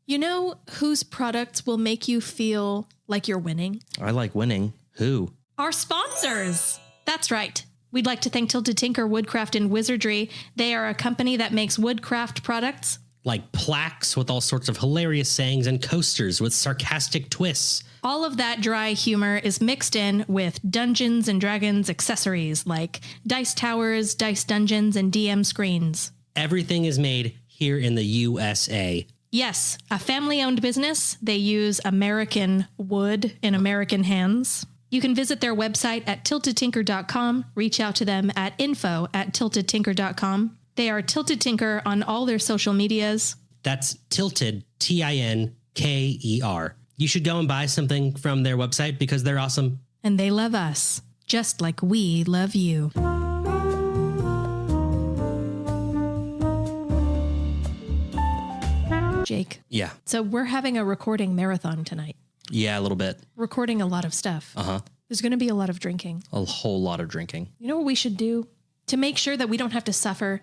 Speaker 2: You know whose products will make you feel like you're winning?
Speaker 3: I like winning. Who?
Speaker 2: Our sponsors. That's right. We'd like to thank Tilted Tinker Woodcraft and Wizardry. They are a company that makes woodcraft products.
Speaker 3: Like plaques with all sorts of hilarious sayings and coasters with sarcastic twists.
Speaker 2: All of that dry humor is mixed in with Dungeons and Dragons accessories like dice towers, dice dungeons, and DM screens.
Speaker 3: Everything is made here in the USA.
Speaker 2: Yes, a family-owned business. They use American wood in American hands. You can visit their website at tiltedtinker.com, reach out to them at info@tiltedtinker.com. They are Tilted Tinker on all their social medias.
Speaker 3: That's Tilted, Tinker. You should go and buy something from their website because they're awesome.
Speaker 2: And they love us, just like we love you. Jake.
Speaker 3: Yeah.
Speaker 2: So we're having a recording marathon tonight.
Speaker 3: Yeah, a little bit.
Speaker 2: Recording a lot of stuff.
Speaker 3: Uh-huh.
Speaker 2: There's going to be a lot of drinking.
Speaker 3: A whole lot of drinking.
Speaker 2: You know what we should do to make sure that we don't have to suffer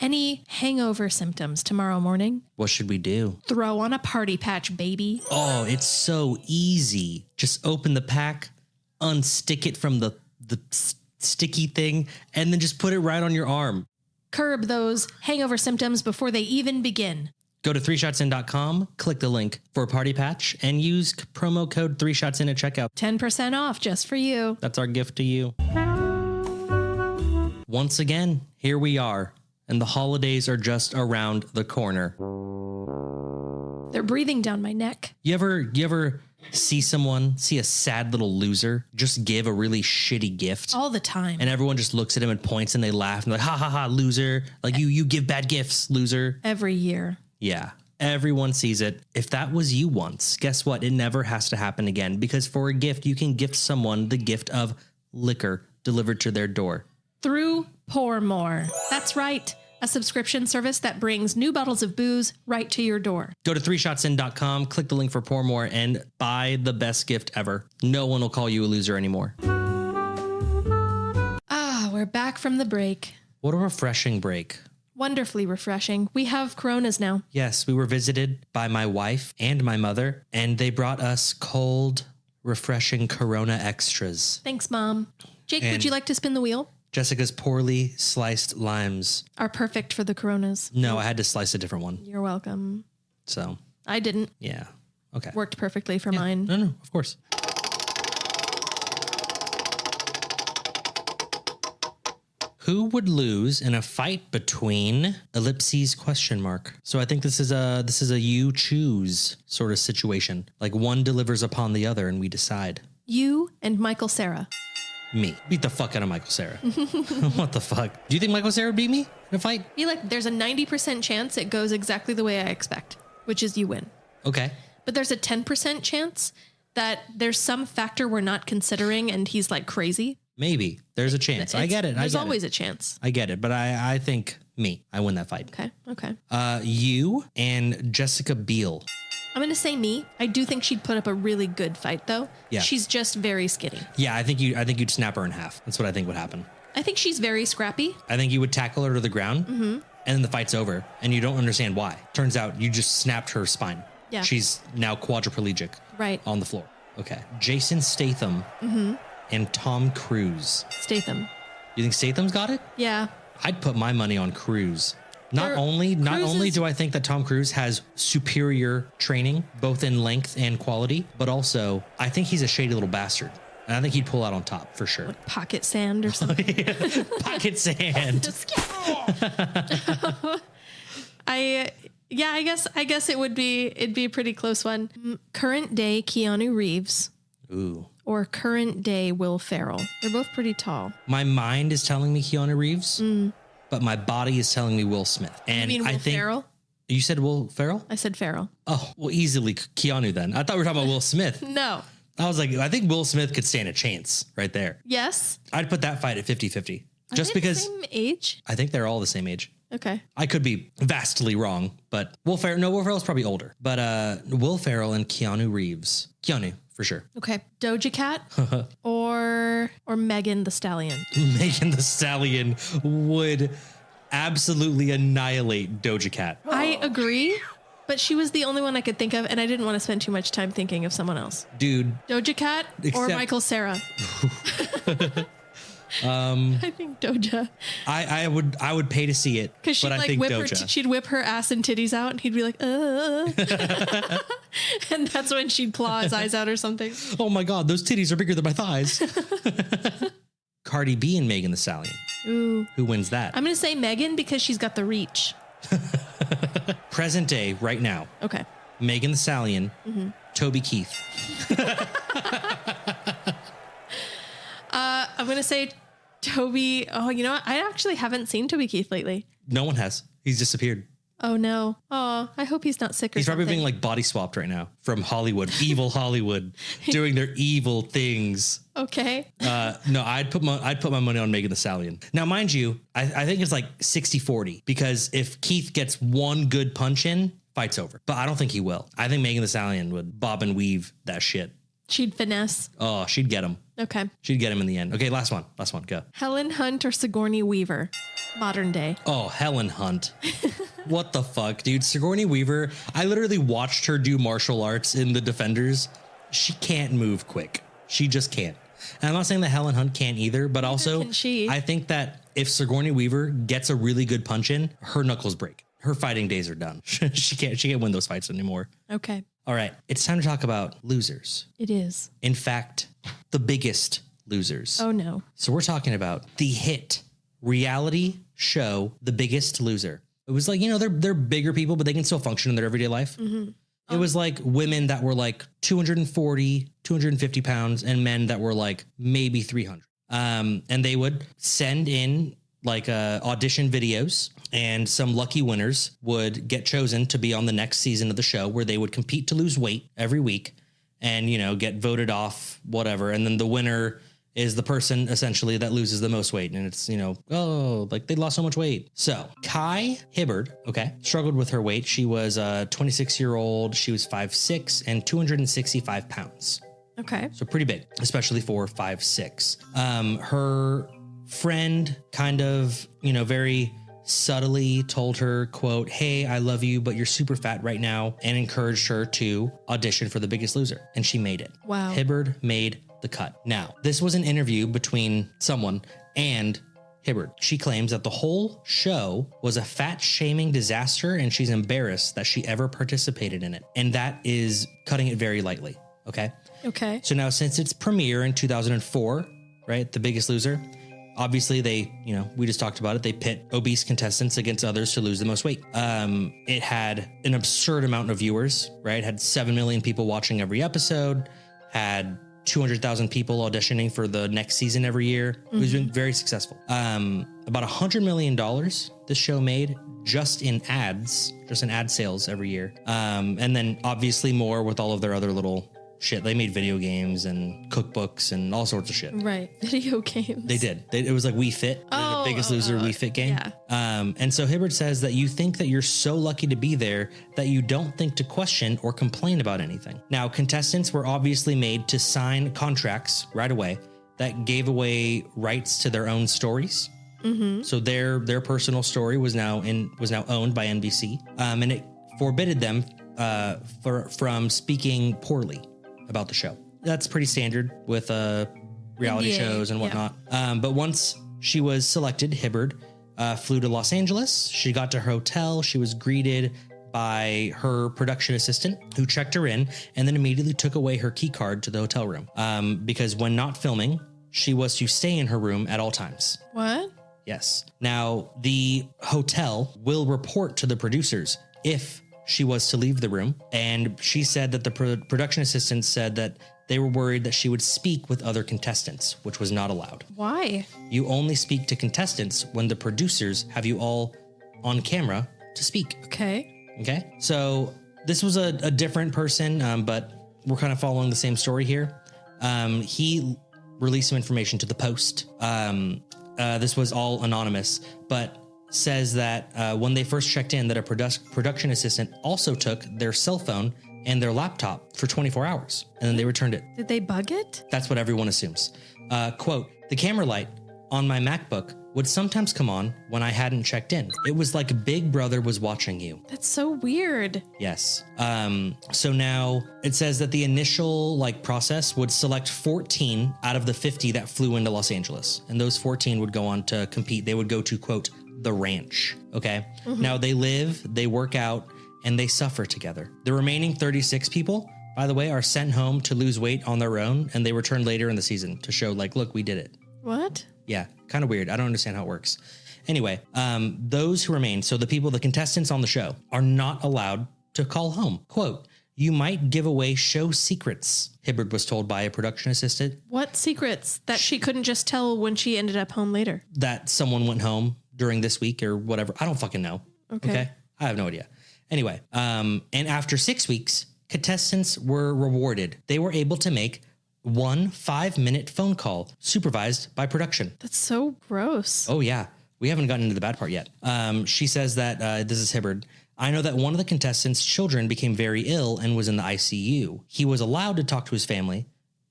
Speaker 2: any hangover symptoms tomorrow morning?
Speaker 3: What should we do?
Speaker 2: Throw on a party patch, baby.
Speaker 3: Oh, it's so easy. Just open the pack, unstick it from the sticky thing, and then just put it right on your arm.
Speaker 2: Curb those hangover symptoms before they even begin.
Speaker 3: Go to 3shotsin.com, click the link for a party patch, and use promo code 3shotsin at checkout.
Speaker 2: 10% off just for you.
Speaker 3: That's our gift to you. Once again, here we are, and the holidays are just around the corner.
Speaker 2: They're breathing down my neck.
Speaker 3: You ever see a sad little loser just give a really shitty gift?
Speaker 2: All the time.
Speaker 3: And everyone just looks at him and points and they laugh and they're like, ha ha ha, loser. Like you give bad gifts, loser.
Speaker 2: Every year.
Speaker 3: Yeah. Everyone sees it. If that was you once, guess what? It never has to happen again because for a gift, you can gift someone the gift of liquor delivered to their door.
Speaker 2: Through Pour More. That's right. A subscription service that brings new bottles of booze right to your door.
Speaker 3: Go to 3shotsin.com, click the link for Pour More, and buy the best gift ever. No one will call you a loser anymore.
Speaker 2: Ah, we're back from the break.
Speaker 3: What a refreshing break.
Speaker 2: Wonderfully refreshing. We have Coronas now.
Speaker 3: Yes, we were visited by my wife and my mother, and they brought us cold, refreshing Corona extras.
Speaker 2: Thanks, Mom. Jake,
Speaker 3: And-
Speaker 2: would you like to spin the wheel?
Speaker 3: Jessica's poorly sliced limes.
Speaker 2: Are perfect for the Coronas.
Speaker 3: No, I had to slice a different one.
Speaker 2: You're welcome.
Speaker 3: So,
Speaker 2: I didn't.
Speaker 3: yeah. Okay.
Speaker 2: Worked perfectly for mine.
Speaker 3: No, of course. Who would lose in a fight between ellipses ? So I think this is a you choose sort of situation. Like one delivers upon the other and we decide.
Speaker 2: You and Michael Cera.
Speaker 3: Me. Beat the fuck out of Michael Cera. What the fuck? Do you think Michael Cera would beat me in a fight?
Speaker 2: I feel like there's a 90% chance it goes exactly the way I expect, which is you win.
Speaker 3: Okay.
Speaker 2: But there's a 10% chance that there's some factor we're not considering and he's like crazy.
Speaker 3: Maybe. There's a chance. I get it.
Speaker 2: There's always a chance.
Speaker 3: I get it. But I think me. I win that fight.
Speaker 2: Okay.
Speaker 3: You and Jessica Biel.
Speaker 2: I'm going to say me. I do think she'd put up a really good fight, though.
Speaker 3: Yeah.
Speaker 2: She's just very skinny.
Speaker 3: Yeah, I think you'd snap her in half. That's what I think would happen.
Speaker 2: I think she's very scrappy.
Speaker 3: I think you would tackle her to the ground, and then the fight's over, and you don't understand why. Turns out you just snapped her spine.
Speaker 2: Yeah.
Speaker 3: She's now quadriplegic.
Speaker 2: Right.
Speaker 3: On the floor. Okay. Jason Statham and Tom Cruise.
Speaker 2: Statham.
Speaker 3: You think Statham's got it?
Speaker 2: Yeah.
Speaker 3: I'd put my money on Cruise. Not
Speaker 2: Cruise
Speaker 3: only
Speaker 2: is-
Speaker 3: do I think that Tom Cruise has superior training, both in length and quality, but also I think he's a shady little bastard. And I think he'd pull out on top for sure.
Speaker 2: Pocket sand or something.
Speaker 3: Pocket sand.
Speaker 2: I guess it'd be a pretty close one. Current day Keanu Reeves
Speaker 3: Ooh.
Speaker 2: or current day Will Ferrell. They're both pretty tall.
Speaker 3: My mind is telling me Keanu Reeves, but my body is telling me Will Smith. And
Speaker 2: You mean Will
Speaker 3: I think
Speaker 2: Ferrell?
Speaker 3: You said Will Ferrell?
Speaker 2: I said Ferrell.
Speaker 3: Oh, well, easily Keanu then. I thought we were talking about Will Smith.
Speaker 2: No.
Speaker 3: I was like, I think Will Smith could stand a chance right there.
Speaker 2: Yes.
Speaker 3: I'd put that fight at 50-50.
Speaker 2: Are
Speaker 3: Just
Speaker 2: they
Speaker 3: because
Speaker 2: the same age?
Speaker 3: I think they're all the same age.
Speaker 2: Okay.
Speaker 3: I could be vastly wrong, but Will Ferrell's probably older. But Will Ferrell and Keanu Reeves. Keanu, for sure.
Speaker 2: Okay. Doja Cat or Megan the Stallion.
Speaker 3: Megan the Stallion would absolutely annihilate Doja Cat.
Speaker 2: I agree, but she was the only one I could think of, and I didn't want to spend too much time thinking of someone else.
Speaker 3: Dude.
Speaker 2: Doja Cat or
Speaker 3: Except-
Speaker 2: Michael Cera. I think Doja,
Speaker 3: I would pay to see it,
Speaker 2: because she'd
Speaker 3: but I
Speaker 2: like
Speaker 3: think
Speaker 2: whip
Speaker 3: Doja.
Speaker 2: she'd whip her ass and titties out, and he'd be like, and that's when she'd claw his eyes out or something.
Speaker 3: Oh my God, those titties are bigger than my thighs. Cardi B and Megan the Stallion.
Speaker 2: Ooh,
Speaker 3: Who wins that?
Speaker 2: I'm gonna say Megan because she's got the reach.
Speaker 3: Present day, right now.
Speaker 2: Okay.
Speaker 3: Megan the Stallion, Toby Keith.
Speaker 2: I'm gonna say Toby. Oh, you know what? I actually haven't seen Toby Keith lately.
Speaker 3: No one has. He's disappeared.
Speaker 2: Oh no. Oh, I hope he's not sick or
Speaker 3: He's probably
Speaker 2: something.
Speaker 3: being like body swapped right now from Hollywood, evil Hollywood, doing their evil things.
Speaker 2: Okay.
Speaker 3: No, I'd put my money on Megan the Stallion. Now, mind you, I think it's like 60-40 because if Keith gets one good punch in, fight's over. But I don't think he will. I think Megan the Stallion would bob and weave that shit.
Speaker 2: She'd finesse.
Speaker 3: Oh, she'd get him.
Speaker 2: Okay.
Speaker 3: She'd get him in the end. Okay, last one, go.
Speaker 2: Helen Hunt or Sigourney Weaver? Modern day.
Speaker 3: Oh, Helen Hunt. What the fuck, dude? Sigourney Weaver, I literally watched her do martial arts in The Defenders. She can't move quick. She just can't. And I'm not saying that Helen Hunt can't either, but also
Speaker 2: can she.
Speaker 3: I think that if Sigourney Weaver gets a really good punch in, her knuckles break. Her fighting days are done. She can't win those fights anymore.
Speaker 2: Okay.
Speaker 3: All right, it's time to talk about losers.
Speaker 2: It is.
Speaker 3: In fact, the biggest losers.
Speaker 2: Oh no.
Speaker 3: So we're talking about the hit reality show, The Biggest Loser. It was like, you know, they're bigger people, but they can still function in their everyday life. It was like women that were like 240, 250 pounds and men that were like maybe 300. And they would send in like audition videos, and some lucky winners would get chosen to be on the next season of the show where they would compete to lose weight every week and, you know, get voted off, whatever. And then the winner is the person essentially that loses the most weight. And it's, you know, oh, like they lost so much weight. So Kai Hibbard, okay, struggled with her weight. She was a 26-year-old. She was 5'6" and 265 pounds.
Speaker 2: Okay.
Speaker 3: So pretty big, especially for 5'6". Her friend kind of, you know, very subtly told her, quote, "Hey, I love you, but you're super fat right now," and encouraged her to audition for The Biggest Loser. And she made it.
Speaker 2: Wow.
Speaker 3: Hibbard made the cut. Now, this was an interview between someone and Hibbard. She claims that the whole show was a fat shaming disaster and she's embarrassed that she ever participated in it. And that is cutting it very lightly. Okay.
Speaker 2: Okay.
Speaker 3: So now, since its premiere in 2004, right, The Biggest Loser, obviously they, you know, we just talked about it. They pit obese contestants against others to lose the most weight. It had an absurd amount of viewers, right? It had 7 million people watching every episode, had 200,000 people auditioning for the next season every year. It was been very successful. About $100 million this show made just in ads, just in ad sales every year. And then obviously more with all of their other little shit. They made video games and cookbooks and all sorts of shit.
Speaker 2: Right. Video games.
Speaker 3: They did. It was like We Fit, the Biggest Loser We Fit game.
Speaker 2: Yeah.
Speaker 3: And so Hibbert says that you think that you're so lucky to be there that you don't think to question or complain about anything. Now, contestants were obviously made to sign contracts right away that gave away rights to their own stories. So their personal story was now owned by NBC, and it forbidded them from speaking poorly about the show. That's pretty standard with reality shows and whatnot. But once she was selected, Hibbert flew to Los Angeles. She got to her hotel. She was greeted by her production assistant, who checked her in and then immediately took away her key card to the hotel room, because when not filming, she was to stay in her room at all times.
Speaker 2: What?
Speaker 3: Yes. Now, the hotel will report to the producers if she was to leave the room. And she said that the production assistant said that they were worried that she would speak with other contestants, which was not allowed.
Speaker 2: Why?
Speaker 3: You only speak to contestants when the producers have you all on camera to speak.
Speaker 2: Okay.
Speaker 3: So this was a different person, but we're kind of following the same story here. He released some information to the Post. This was all anonymous, but says that when they first checked in, that a production assistant also took their cell phone and their laptop for 24 hours, and then they returned it.
Speaker 2: Did they bug it?
Speaker 3: That's what everyone assumes. Quote, the camera light on my MacBook would sometimes come on when I hadn't checked in. It was like Big Brother was watching you.
Speaker 2: That's so weird.
Speaker 3: Yes. So now it says that the initial process would select 14 out of the 50 that flew into Los Angeles. And those 14 would go on to compete. They would go to, quote, the ranch. Okay. Now they live, they work out, and they suffer together. The remaining 36 people, by the way, are sent home to lose weight on their own, and they return later in the season to show look, we did it.
Speaker 2: What?
Speaker 3: Yeah, kind of weird. I don't understand how it works. Anyway, those who remain, so the contestants on the show, are not allowed to call home. Quote, you might give away show secrets, Hibbert was told by a production assistant.
Speaker 2: What secrets that she couldn't just tell when she ended up home later?
Speaker 3: That someone went home during this week or whatever. I don't fucking know. Okay. I have no idea. Anyway, and after 6 weeks, contestants were rewarded. They were able to make one 5-minute phone call supervised by production.
Speaker 2: That's so gross.
Speaker 3: Oh, yeah. We haven't gotten into the bad part yet. She says that, this is Hibbert, I know that one of the contestants' children became very ill and was in the ICU. He was allowed to talk to his family,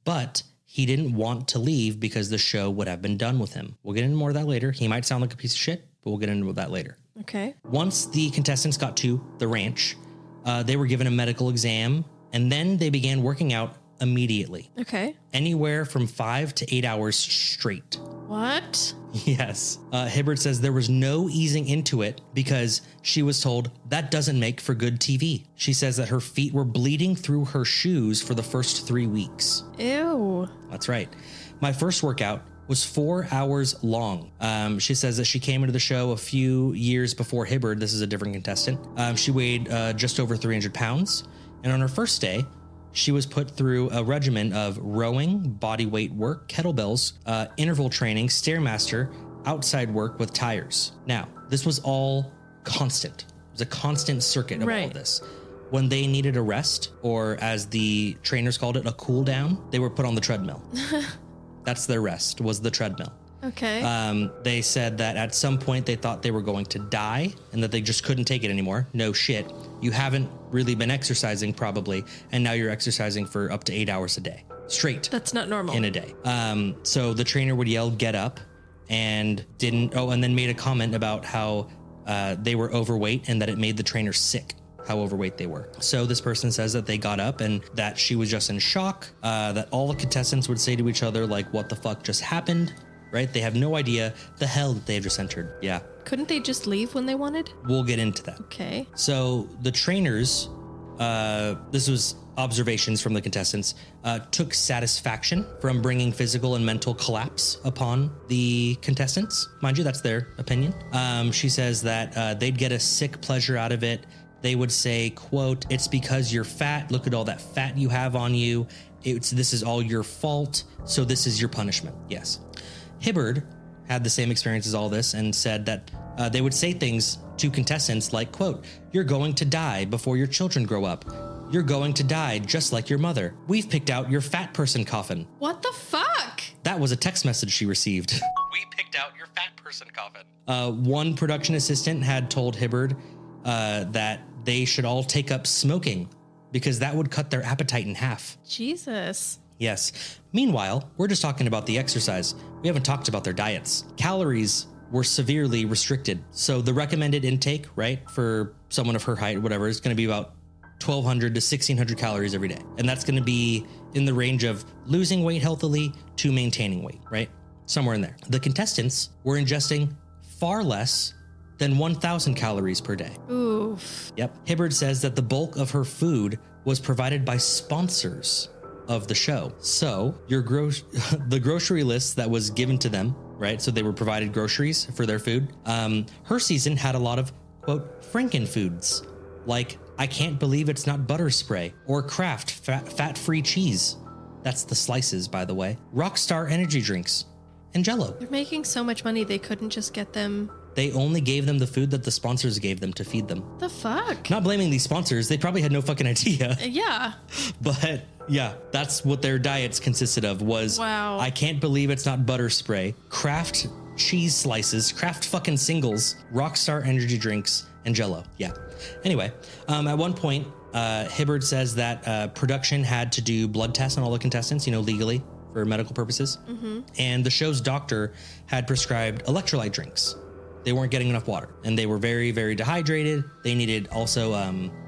Speaker 3: but he didn't want to leave because the show would have been done with him. We'll get into more of that later. He might sound like a piece of shit, but we'll get into that later.
Speaker 2: Okay.
Speaker 3: Once the contestants got to the ranch, they were given a medical exam, and then they began working out immediately.
Speaker 2: Okay.
Speaker 3: Anywhere from 5 to 8 hours straight.
Speaker 2: What?
Speaker 3: Yes. Hibbert says there was no easing into it because she was told that doesn't make for good TV. She says that her feet were bleeding through her shoes for the first 3 weeks.
Speaker 2: Ew.
Speaker 3: That's right. My first workout was 4 hours long. She says that she came into the show a few years before Hibbert. This is a different contestant. She weighed just over 300 pounds. And on her first day, she was put through a regimen of rowing, body weight work, kettlebells, interval training, Stairmaster, outside work with tires. Now, this was all constant. It was a constant circuit of all of this. When they needed a rest, or as the trainers called it, a cool down, they were put on the treadmill. That's their rest, was the treadmill.
Speaker 2: Okay.
Speaker 3: They said that at some point they thought they were going to die and that they just couldn't take it anymore. No shit. You haven't really been exercising probably, and now you're exercising for up to 8 hours a day. Straight.
Speaker 2: That's not normal.
Speaker 3: In a day. So the trainer would yell, get up, and then made a comment about how they were overweight and that it made the trainer sick, how overweight they were. So this person says that they got up and that she was just in shock, that all the contestants would say to each other, what the fuck just happened? Right? They have no idea the hell that they have just entered. Yeah.
Speaker 2: Couldn't they just leave when they wanted?
Speaker 3: We'll get into that.
Speaker 2: Okay.
Speaker 3: So the trainers, this was observations from the contestants, took satisfaction from bringing physical and mental collapse upon the contestants. Mind you, that's their opinion. She says that they'd get a sick pleasure out of it. They would say, quote, it's because you're fat. Look at all that fat you have on you. This is all your fault. So this is your punishment. Yes. Hibbert had the same experience as all this and said that they would say things to contestants like, quote, you're going to die before your children grow up. You're going to die just like your mother. We've picked out your fat person coffin.
Speaker 2: What the fuck?
Speaker 3: That was a text message she received. We picked out your fat person coffin. One production assistant had told Hibbard that they should all take up smoking because that would cut their appetite in half.
Speaker 2: Jesus.
Speaker 3: Yes. Meanwhile, we're just talking about the exercise. We haven't talked about their diets. Calories were severely restricted. So the recommended intake, right, for someone of her height or whatever, is going to be about 1,200 to 1,600 calories every day. And that's going to be in the range of losing weight healthily to maintaining weight, right? Somewhere in there. The contestants were ingesting far less than 1,000 calories per day.
Speaker 2: Oof.
Speaker 3: Yep. Hibbard says that the bulk of her food was provided by sponsors of the show. So the grocery list that was given to them, right? So they were provided groceries for their food. Her season had a lot of, quote, frankenfoods, like I can't believe it's not butter spray or Kraft fat-free cheese. That's the slices, by the way. Rockstar energy drinks and Jell-O.
Speaker 2: They're making so much money they couldn't just get them.
Speaker 3: They only gave them the food that the sponsors gave them to feed them.
Speaker 2: The fuck?
Speaker 3: Not blaming these sponsors. They probably had no fucking idea.
Speaker 2: Yeah.
Speaker 3: But yeah, that's what their diets consisted of was,
Speaker 2: wow.
Speaker 3: I can't believe it's not butter spray, Kraft cheese slices, Kraft fucking singles, Rockstar energy drinks, and Jell-O. Yeah. Anyway, at one point, Hibbard says that production had to do blood tests on all the contestants, legally for medical purposes. Mm-hmm. And the show's doctor had prescribed electrolyte drinks. They weren't getting enough water and they were very, very dehydrated. They needed also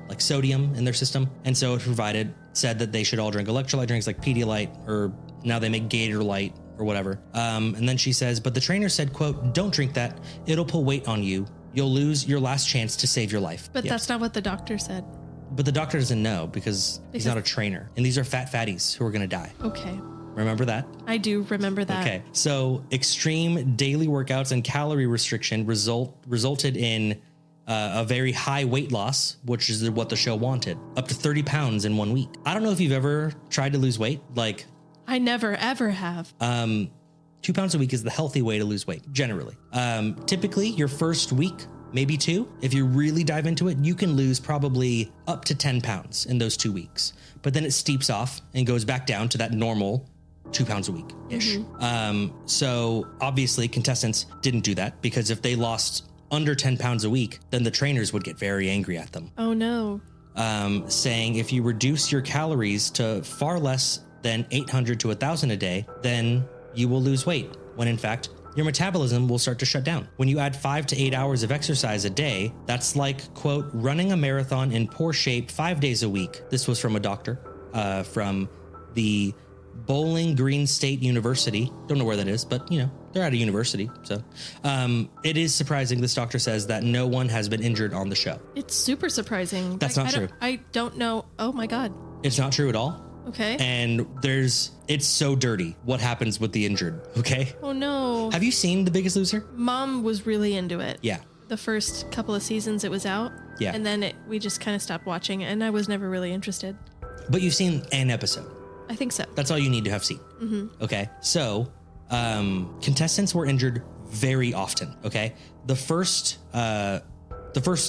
Speaker 3: like sodium in their system. And so it said that they should all drink electrolyte drinks like Pedialyte, or now they make Gatorlyte or whatever. And then she says, but the trainer said, quote, don't drink that. It'll pull weight on you. You'll lose your last chance to save your life.
Speaker 2: But that's not what the doctor said.
Speaker 3: But the doctor doesn't know because he's not a trainer. And these are fat fatties who are going to die.
Speaker 2: Okay.
Speaker 3: Remember that?
Speaker 2: I do remember that.
Speaker 3: Okay. So extreme daily workouts and calorie restriction resulted in a very high weight loss, which is what the show wanted, up to 30 pounds in 1 week. I don't know if you've ever tried to lose weight. Like,
Speaker 2: I never, ever have.
Speaker 3: 2 pounds a week is the healthy way to lose weight, generally. Typically, your first week, maybe 2, if you really dive into it, you can lose probably up to 10 pounds in those 2 weeks. But then it steeps off and goes back down to that normal 2 pounds a week-ish. Mm-hmm. So obviously contestants didn't do that because if they lost under 10 pounds a week, then the trainers would get very angry at them.
Speaker 2: Oh no.
Speaker 3: Saying if you reduce your calories to far less than 800 to 1,000 a day, then you will lose weight, when in fact, your metabolism will start to shut down. When you add 5 to 8 hours of exercise a day, that's like, quote, running a marathon in poor shape 5 days a week. This was from a doctor from the Bowling Green State University. Don't know where that is, but they're at a university. So it is surprising. This doctor says that no one has been injured on the show.
Speaker 2: It's super surprising.
Speaker 3: That's not true.
Speaker 2: I don't know. Oh my God.
Speaker 3: It's not true at all.
Speaker 2: Okay.
Speaker 3: And it's so dirty what happens with the injured. Okay.
Speaker 2: Oh no.
Speaker 3: Have you seen The Biggest Loser?
Speaker 2: Mom was really into it.
Speaker 3: Yeah.
Speaker 2: The first couple of seasons it was out.
Speaker 3: Yeah.
Speaker 2: And then we just kind of stopped watching and I was never really interested.
Speaker 3: But you've seen an episode.
Speaker 2: I think so.
Speaker 3: That's all you need to have seen. Mm-hmm. Okay. So contestants were injured very often. Okay. The first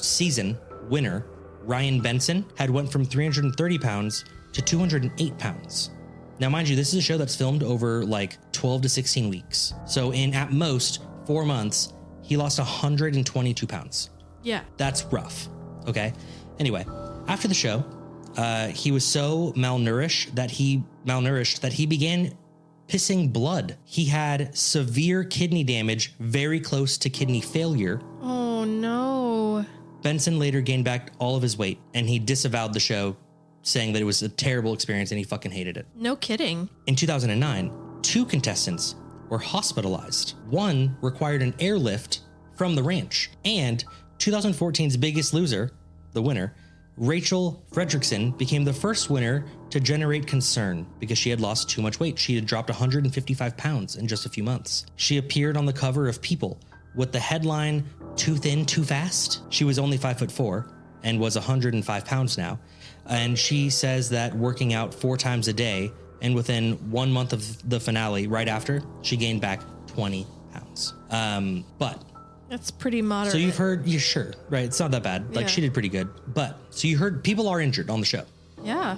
Speaker 3: season winner, Ryan Benson, had went from 330 pounds to 208 pounds. Now, mind you, this is a show that's filmed over like 12 to 16 weeks. So in at most 4 months, he lost 122 pounds.
Speaker 2: Yeah.
Speaker 3: That's rough. Okay. Anyway, after the show, he was so malnourished that he began pissing blood. He had severe kidney damage, very close to kidney failure.
Speaker 2: Oh no.
Speaker 3: Benson later gained back all of his weight and he disavowed the show, saying that it was a terrible experience and he fucking hated it.
Speaker 2: No kidding.
Speaker 3: In 2009, 2 contestants were hospitalized. One required an airlift from the ranch. And 2014's Biggest Loser, the winner, Rachel Fredrickson, became the first winner to generate concern because she had lost too much weight. She had dropped 155 pounds in just a few months. She appeared on the cover of People with the headline, "Too Thin, Too Fast." She was only 5'4" and was 105 pounds now. And she says that working out 4 times a day, and within 1 month of the finale, right after, she gained back 20 pounds. But
Speaker 2: that's pretty moderate.
Speaker 3: so you've heard, sure, right? It's not that bad. Like she did pretty good. But so you heard people are injured on the show.
Speaker 2: Yeah.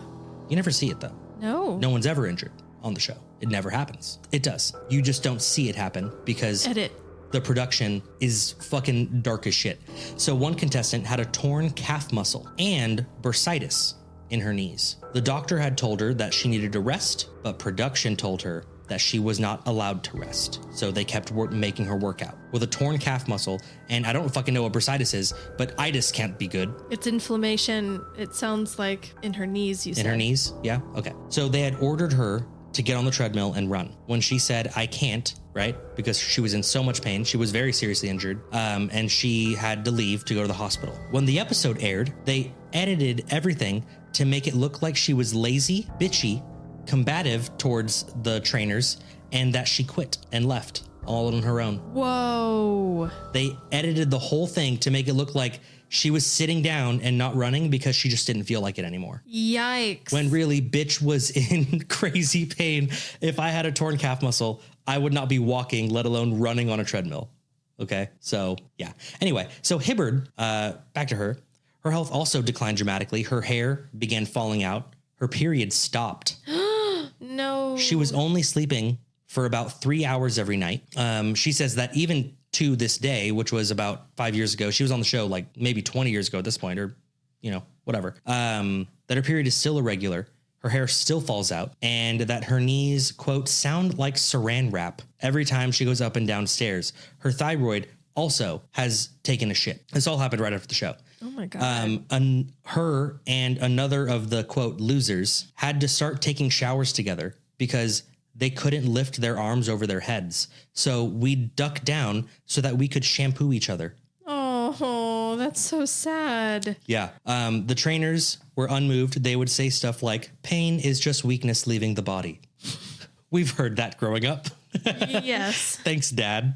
Speaker 3: You never see it, though.
Speaker 2: No.
Speaker 3: No one's ever injured on the show. It never happens. It does. You just don't see it happen because
Speaker 2: Edit.
Speaker 3: the production is fucking dark as shit. So one contestant had a torn calf muscle and bursitis in her knees. The doctor had told her that she needed to rest, but production told her that she was not allowed to rest. So they kept making her work out. With a torn calf muscle, and I don't fucking know what bursitis is, but itis can't be good.
Speaker 2: It's inflammation. It sounds like in her knees, you said.
Speaker 3: In her knees? Yeah? Okay. So they had ordered her to get on the treadmill and run. When she said, I can't, right? Because she was in so much pain. She was very seriously injured. And she had to leave to go to the hospital. When the episode aired, they edited everything to make it look like she was lazy, bitchy, combative towards the trainers, and that she quit and left all on her own.
Speaker 2: Whoa.
Speaker 3: They edited the whole thing to make it look like she was sitting down and not running because she just didn't feel like it anymore.
Speaker 2: Yikes.
Speaker 3: When really, bitch was in crazy pain. If I had a torn calf muscle, I would not be walking, let alone running on a treadmill. Okay, so yeah. Anyway, so Hibbard, back to her. Her health also declined dramatically. Her hair began falling out. Her period stopped.
Speaker 2: No.
Speaker 3: She was only sleeping for about 3 hours every night. She says that even to this day, which was about 5 years ago, she was on the show like maybe 20 years ago at this point, or, you know, whatever, that her period is still irregular. Her hair still falls out, and that her knees, quote, sound like saran wrap every time she goes up and down stairs. Her thyroid also has taken a shit. This all happened right after the show.
Speaker 2: Oh my God.
Speaker 3: Her and another of the, quote, losers had to start taking showers together because they couldn't lift their arms over their heads. So we ducked down so that we could shampoo each other.
Speaker 2: Oh, that's so sad.
Speaker 3: Yeah. The trainers were unmoved. They would say stuff like, pain is just weakness leaving the body. We've heard that growing up.
Speaker 2: Yes.
Speaker 3: Thanks, Dad.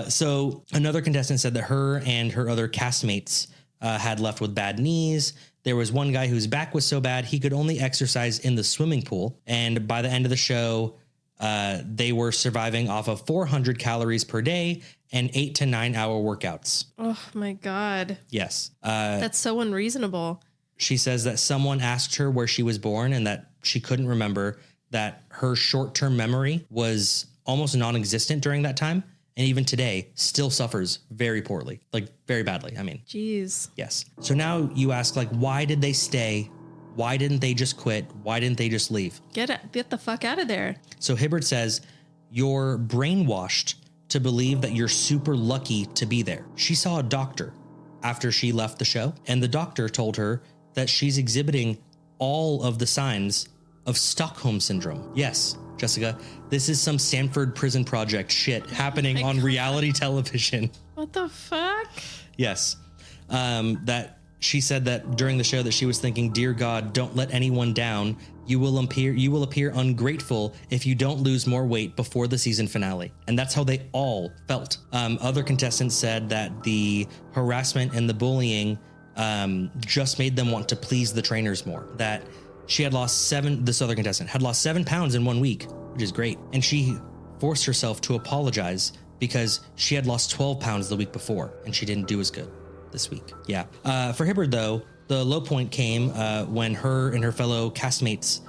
Speaker 3: So another contestant said that her and her other castmates had left with bad knees. There was one guy whose back was so bad he could only exercise in the swimming pool. And by the end of the show, they were surviving off of 400 calories per day and 8 to 9 hour workouts.
Speaker 2: Oh my God.
Speaker 3: Yes.
Speaker 2: That's so unreasonable.
Speaker 3: She says that someone asked her where she was born and that she couldn't remember, that her short-term memory was almost non-existent during that time. And even today still suffers very poorly, like very badly. I mean,
Speaker 2: Jeez.
Speaker 3: yes. So now you ask, like, why did they stay? Why didn't they just quit? Why didn't they just leave?
Speaker 2: Get the fuck out of there.
Speaker 3: So Hibbard says, you're brainwashed to believe that you're super lucky to be there. She saw a doctor after she left the show, and the doctor told her that she's exhibiting all of the signs of Stockholm Syndrome. Yes, Jessica, this is some Stanford Prison Project shit happening on reality television.
Speaker 2: What the fuck?
Speaker 3: Yes. That she said that during the show that she was thinking, dear God, don't let anyone down. You will appear ungrateful if you don't lose more weight before the season finale. And that's how they all felt. Other contestants said that the harassment and the bullying just made them want to please the trainers more. That she had lost this other contestant had lost 7 pounds in 1 week, which is great. And she forced herself to apologize because she had lost 12 pounds the week before and she didn't do as good this week. Yeah. For Hibbard, though, the low point came when her and her fellow castmates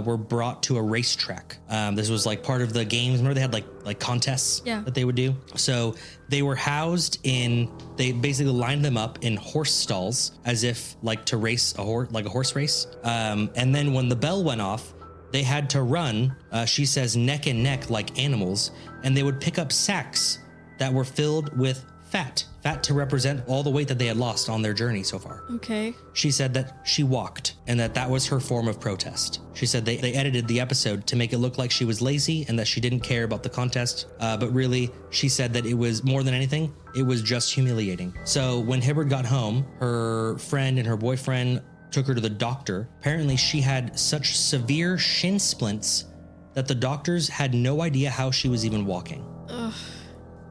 Speaker 3: were brought to a racetrack. This was like part of the games. Remember they had like contests that they would do? So they were housed they basically lined them up in horse stalls as if like to race a horse, like a horse race. And then when the bell went off, they had to run, she says, neck and neck like animals. And they would pick up sacks that were filled with fat to represent all the weight that they had lost on their journey so far.
Speaker 2: Okay.
Speaker 3: She said that she walked and that was her form of protest. She said they edited the episode to make it look like she was lazy and that she didn't care about the contest. But really, she said that it was more than anything, it was just humiliating. So when Hibbard got home, her friend and her boyfriend took her to the doctor. Apparently she had such severe shin splints that the doctors had no idea how she was even walking.
Speaker 2: Ugh.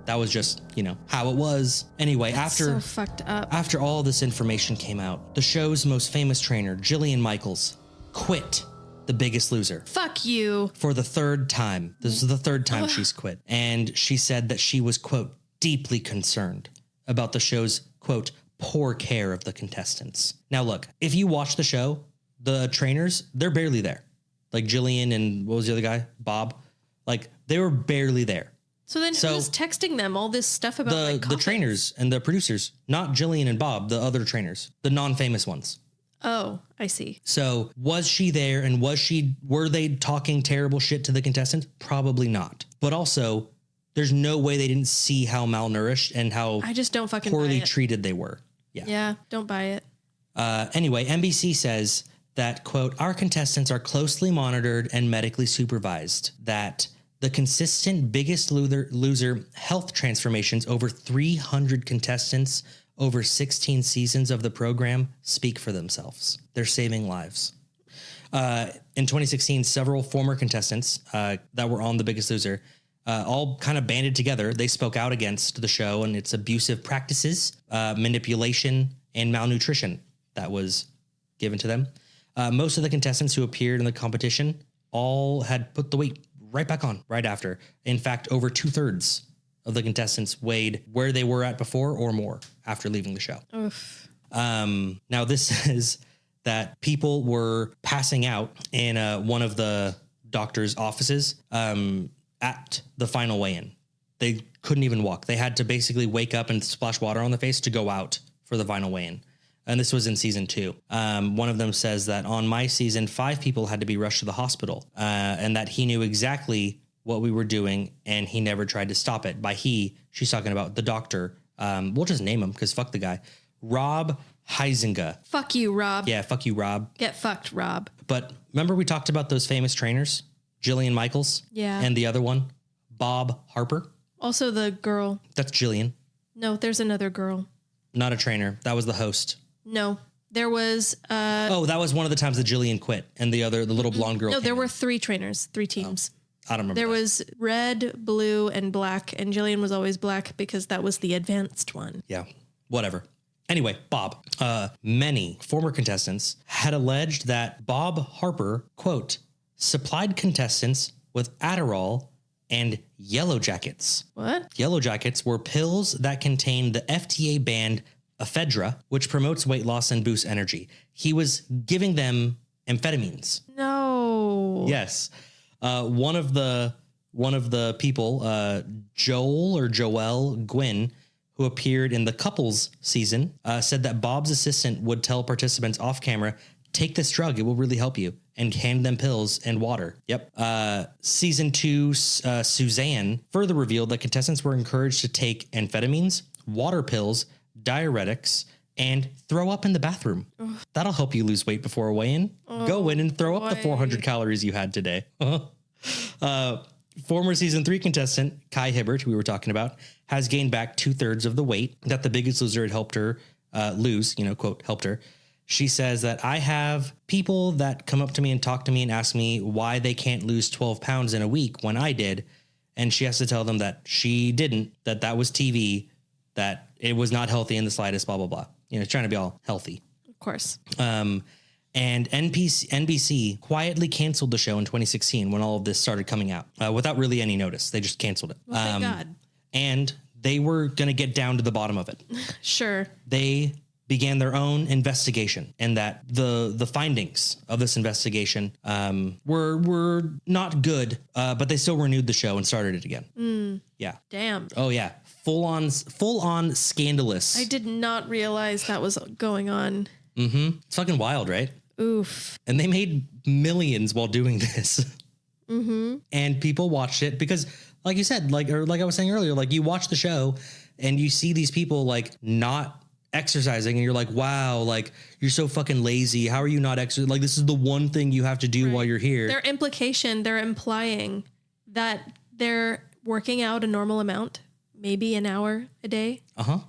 Speaker 3: That was just, how it was. Anyway,
Speaker 2: That's so fucked up.
Speaker 3: After all this information came out, the show's most famous trainer, Jillian Michaels, quit The Biggest Loser.
Speaker 2: Fuck you.
Speaker 3: For the 3rd time. This is the 3rd time she's quit. And she said that she was, quote, deeply concerned about the show's, quote, poor care of the contestants. Now, look, if you watch the show, the trainers, they're barely there. Like Jillian and what was the other guy? Bob. Like they were barely there.
Speaker 2: So then who's texting them all this stuff about
Speaker 3: the trainers and the producers, not Jillian and Bob, the other trainers, the non-famous ones.
Speaker 2: Oh, I see.
Speaker 3: So was she there and were they talking terrible shit to the contestants? Probably not. But also there's no way they didn't see how malnourished and how
Speaker 2: I just don't fucking
Speaker 3: poorly
Speaker 2: buy it.
Speaker 3: treated they were. Yeah.
Speaker 2: Yeah. Don't buy it.
Speaker 3: Anyway, NBC says that, quote, our contestants are closely monitored and medically supervised, that the consistent Biggest Loser health transformations over 300 contestants over 16 seasons of the program speak for themselves. They're saving lives. In 2016, several former contestants that were on The Biggest Loser all kind of banded together. They spoke out against the show and its abusive practices, manipulation, and malnutrition that was given to them. Most of the contestants who appeared in the competition all had put the weight right back on right after. In fact, over 2/3 of the contestants weighed where they were at before or more after leaving the show.
Speaker 2: Oof.
Speaker 3: Now, this says that people were passing out in one of the doctor's offices at the final weigh-in. They couldn't even walk. They had to basically wake up and splash water on their face to go out for the final weigh-in. And this was in season 2. One of them says that on my season, 5 people had to be rushed to the hospital and that he knew exactly what we were doing and he never tried to stop it. By he, she's talking about the doctor. We'll just name him because fuck the guy. Rob Huizinga.
Speaker 2: Fuck you, Rob.
Speaker 3: Yeah, fuck you, Rob.
Speaker 2: Get fucked, Rob.
Speaker 3: But remember we talked about those famous trainers? Jillian Michaels?
Speaker 2: Yeah.
Speaker 3: And the other one, Bob Harper?
Speaker 2: Also the girl.
Speaker 3: That's Jillian.
Speaker 2: No, there's another girl.
Speaker 3: Not a trainer. That was the host.
Speaker 2: No, there was...
Speaker 3: oh, that was one of the times that Jillian quit and the little blonde girl.
Speaker 2: No, there
Speaker 3: came
Speaker 2: were
Speaker 3: in.
Speaker 2: 3 trainers, 3 teams.
Speaker 3: I don't remember.
Speaker 2: There was red, blue, and black, and Jillian was always black because that was the advanced one.
Speaker 3: Yeah, whatever. Anyway, Bob. Many former contestants had alleged that Bob Harper, quote, supplied contestants with Adderall and Yellow Jackets.
Speaker 2: What?
Speaker 3: Yellow Jackets were pills that contained the FDA-banned ephedra, which promotes weight loss and boosts energy. He was giving them amphetamines.
Speaker 2: No.
Speaker 3: Yes. One of the people, Joel Gwynn, who appeared in the couples season, said that Bob's assistant would tell participants off camera, take this drug, it will really help you, and hand them pills and water. Yep. Season 2, Suzanne further revealed that contestants were encouraged to take amphetamines, water pills, diuretics, and throw up in the bathroom. Ugh. That'll help you lose weight before a weigh-in. Go in and throw up the 400 calories you had today. Former season 3 contestant Kai Hibbert, who we were talking about, has gained back 2/3 of the weight that The Biggest Loser had helped her lose, quote, helped her. She says that I have people that come up to me and talk to me and ask me why they can't lose 12 pounds in a week when I did. And she has to tell them that she didn't, that was TV, that it was not healthy in the slightest, blah, blah, blah. Trying to be all healthy.
Speaker 2: Of course.
Speaker 3: And NBC quietly canceled the show in 2016 when all of this started coming out without really any notice. They just canceled it.
Speaker 2: Well, thank God.
Speaker 3: And they were going to get down to the bottom of it.
Speaker 2: Sure.
Speaker 3: They began their own investigation, and that the findings of this investigation were not good, but they still renewed the show and started it again. Yeah.
Speaker 2: Damn.
Speaker 3: Oh yeah. Full on scandalous.
Speaker 2: I did not realize that was going on.
Speaker 3: Mm-hmm. It's fucking wild, right?
Speaker 2: Oof.
Speaker 3: And they made millions while doing this.
Speaker 2: Mm-hmm.
Speaker 3: And people watched it because, like you said, like I was saying earlier, like you watch the show and you see these people like not exercising and you're like, wow, like you're so fucking lazy. How are you not exercising? Like this is the one thing you have to do while you're here.
Speaker 2: They're implying that they're working out a normal amount, maybe an hour a day.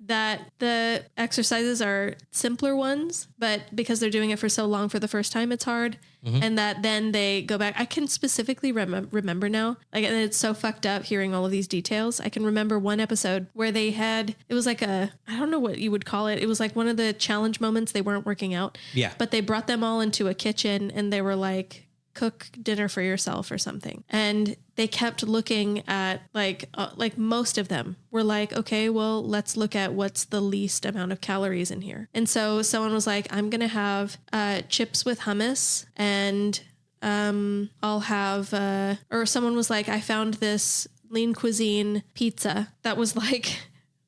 Speaker 2: That the exercises are simpler ones, but because they're doing it for so long for the first time, it's hard. And that then they go back. I can specifically remember now, like, and it's so fucked up hearing all of these details. I can remember one episode where they had, it was like I don't know what you would call it. It was like one of the challenge moments. They weren't working out.
Speaker 3: Yeah.
Speaker 2: But they brought them all into a kitchen and they were like, cook dinner for yourself or something. And they kept looking at like most of them were like, okay, well, let's look at what's the least amount of calories in here. And so someone was like, I'm going to have chips with hummus, and I'll have, or someone was like, I found this lean cuisine pizza that was like,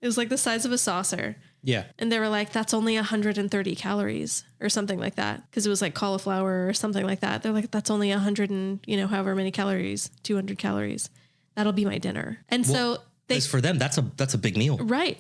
Speaker 2: it was like the size of a saucer.
Speaker 3: Yeah.
Speaker 2: And they were like, that's only 130 calories or something like that. Because it was like cauliflower or something like that. They're like, that's only 100 and, however many calories, 200 calories. That'll be my dinner. And so they,
Speaker 3: for them, that's a big meal.
Speaker 2: right.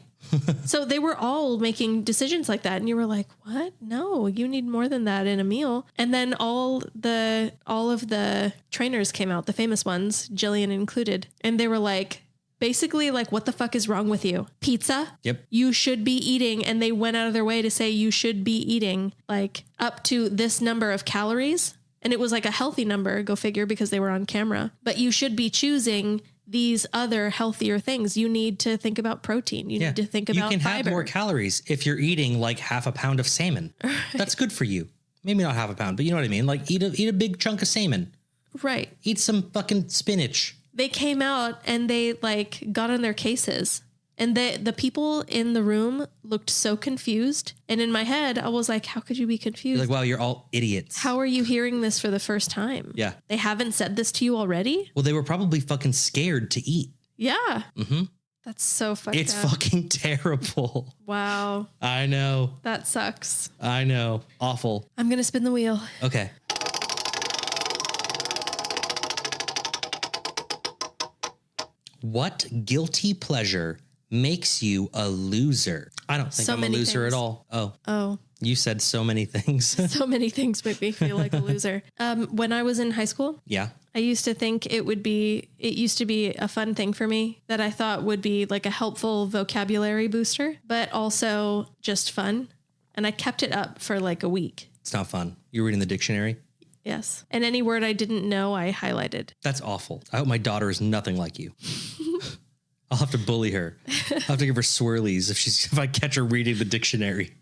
Speaker 2: So they were all making decisions like that. And you were like, what? No, you need more than that in a meal. And then all of the trainers came out, the famous ones, Jillian included. And they were like, basically, like, what the fuck is wrong with you? Pizza?
Speaker 3: Yep.
Speaker 2: You should be eating. And they went out of their way to say you should be eating like up to this number of calories. And it was like a healthy number, go figure, because they were on camera. But you should be choosing these other healthier things. You need to think about protein. You need to think about
Speaker 3: You can
Speaker 2: fiber.
Speaker 3: have more calories if you're eating like half a pound of salmon. That's good for you. Maybe not half a pound, but you know what I mean? Like eat a big chunk of salmon.
Speaker 2: Right.
Speaker 3: Eat some fucking spinach.
Speaker 2: They came out and they like got on their cases, and the people in the room looked so confused. And in my head, I was like, how could you be confused?
Speaker 3: You're like, wow, you're all idiots.
Speaker 2: How are you hearing this for the first time?
Speaker 3: Yeah.
Speaker 2: They haven't said this to you already?
Speaker 3: Well, they were probably fucking scared to eat.
Speaker 2: Yeah.
Speaker 3: Mm-hmm.
Speaker 2: That's so fucked
Speaker 3: It's
Speaker 2: up.
Speaker 3: fucking terrible.
Speaker 2: Wow.
Speaker 3: I know.
Speaker 2: That sucks.
Speaker 3: I know. Awful.
Speaker 2: I'm going to spin the wheel.
Speaker 3: Okay. What guilty pleasure makes you a loser? I don't think
Speaker 2: So
Speaker 3: I'm a
Speaker 2: many
Speaker 3: loser
Speaker 2: things.
Speaker 3: at all.
Speaker 2: Oh,
Speaker 3: You said so many things.
Speaker 2: so many things make me feel like a loser. When I was in high school,
Speaker 3: Yeah.
Speaker 2: I used to think it used to be a fun thing for me that I thought would be like a helpful vocabulary booster, but also just fun. And I kept it up for like a week.
Speaker 3: It's not fun. You're reading the dictionary?
Speaker 2: Yes. And any word I didn't know, I highlighted.
Speaker 3: That's awful. I hope my daughter is nothing like you. I'll have to bully her. I'll have to give her swirlies if I catch her reading the dictionary.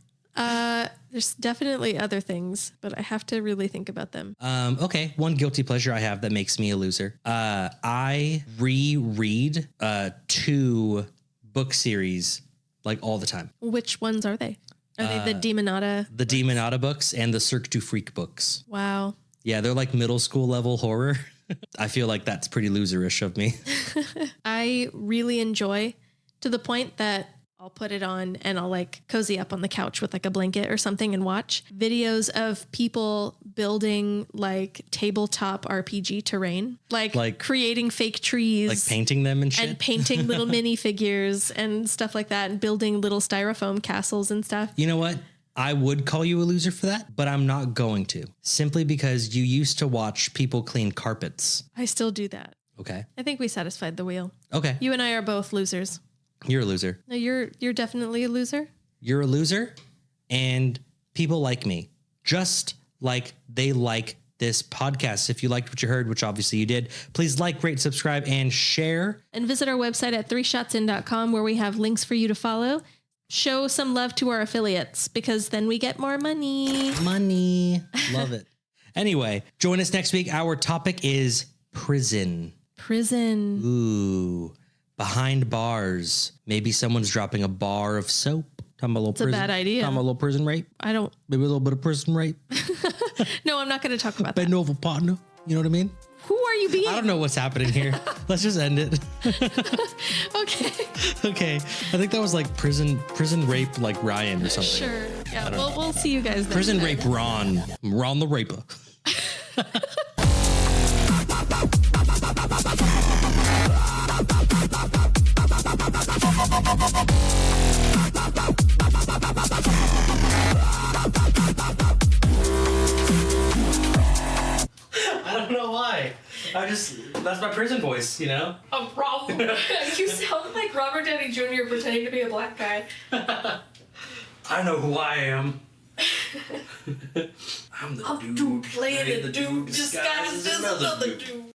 Speaker 2: There's definitely other things, but I have to really think about them.
Speaker 3: Okay. One guilty pleasure I have that makes me a loser. I reread 2 book series like all the time.
Speaker 2: Which ones are they? Are they the Demonata?
Speaker 3: The Demonata books and the Cirque du Freak books.
Speaker 2: Wow.
Speaker 3: Yeah, they're like middle school level horror. I feel like that's pretty loserish of me.
Speaker 2: I really enjoy, to the point that I'll put it on and I'll like cozy up on the couch with like a blanket or something and watch videos of people building like tabletop RPG terrain, like creating fake trees,
Speaker 3: Like painting them and shit.
Speaker 2: and painting little minifigures and stuff like that, and building little styrofoam castles and stuff.
Speaker 3: You know what? I would call you a loser for that, but I'm not going to. Simply because you used to watch people clean carpets.
Speaker 2: I still do that.
Speaker 3: Okay.
Speaker 2: I think we satisfied the wheel.
Speaker 3: Okay.
Speaker 2: You and I are both losers.
Speaker 3: You're a loser.
Speaker 2: No, you're definitely a loser.
Speaker 3: You're a loser, and people like me, just like they like this podcast. If you liked what you heard, which obviously you did, please like, rate, subscribe, and share.
Speaker 2: And visit our website at 3shotsin.com, where we have links for you to follow. Show some love to our affiliates, because then we get more money.
Speaker 3: Money. Love it. Anyway, join us next week. Our topic is prison.
Speaker 2: Prison.
Speaker 3: Ooh, behind bars. Maybe someone's dropping a bar of soap. Talking about a little
Speaker 2: It's a
Speaker 3: prison.
Speaker 2: bad idea.
Speaker 3: Talking about a little prison rape.
Speaker 2: I don't.
Speaker 3: Maybe a little bit of prison rape.
Speaker 2: No, I'm not going to talk about that.
Speaker 3: Bend over, partner. You know what I mean?
Speaker 2: Who are you being?
Speaker 3: I don't know what's happening here. Let's just end it.
Speaker 2: Okay.
Speaker 3: Okay. I think that was like prison rape, like Ryan or something.
Speaker 2: Sure. Yeah. Well, we'll see you guys then.
Speaker 3: Prison rape Ron. Ron the Raper. I don't know why. That's my prison voice, you know?
Speaker 2: A problem. You sound like Robert Downey Jr. pretending to be a black guy.
Speaker 3: I know who I am. I'm the dude
Speaker 2: playing the dude disguised as another dude.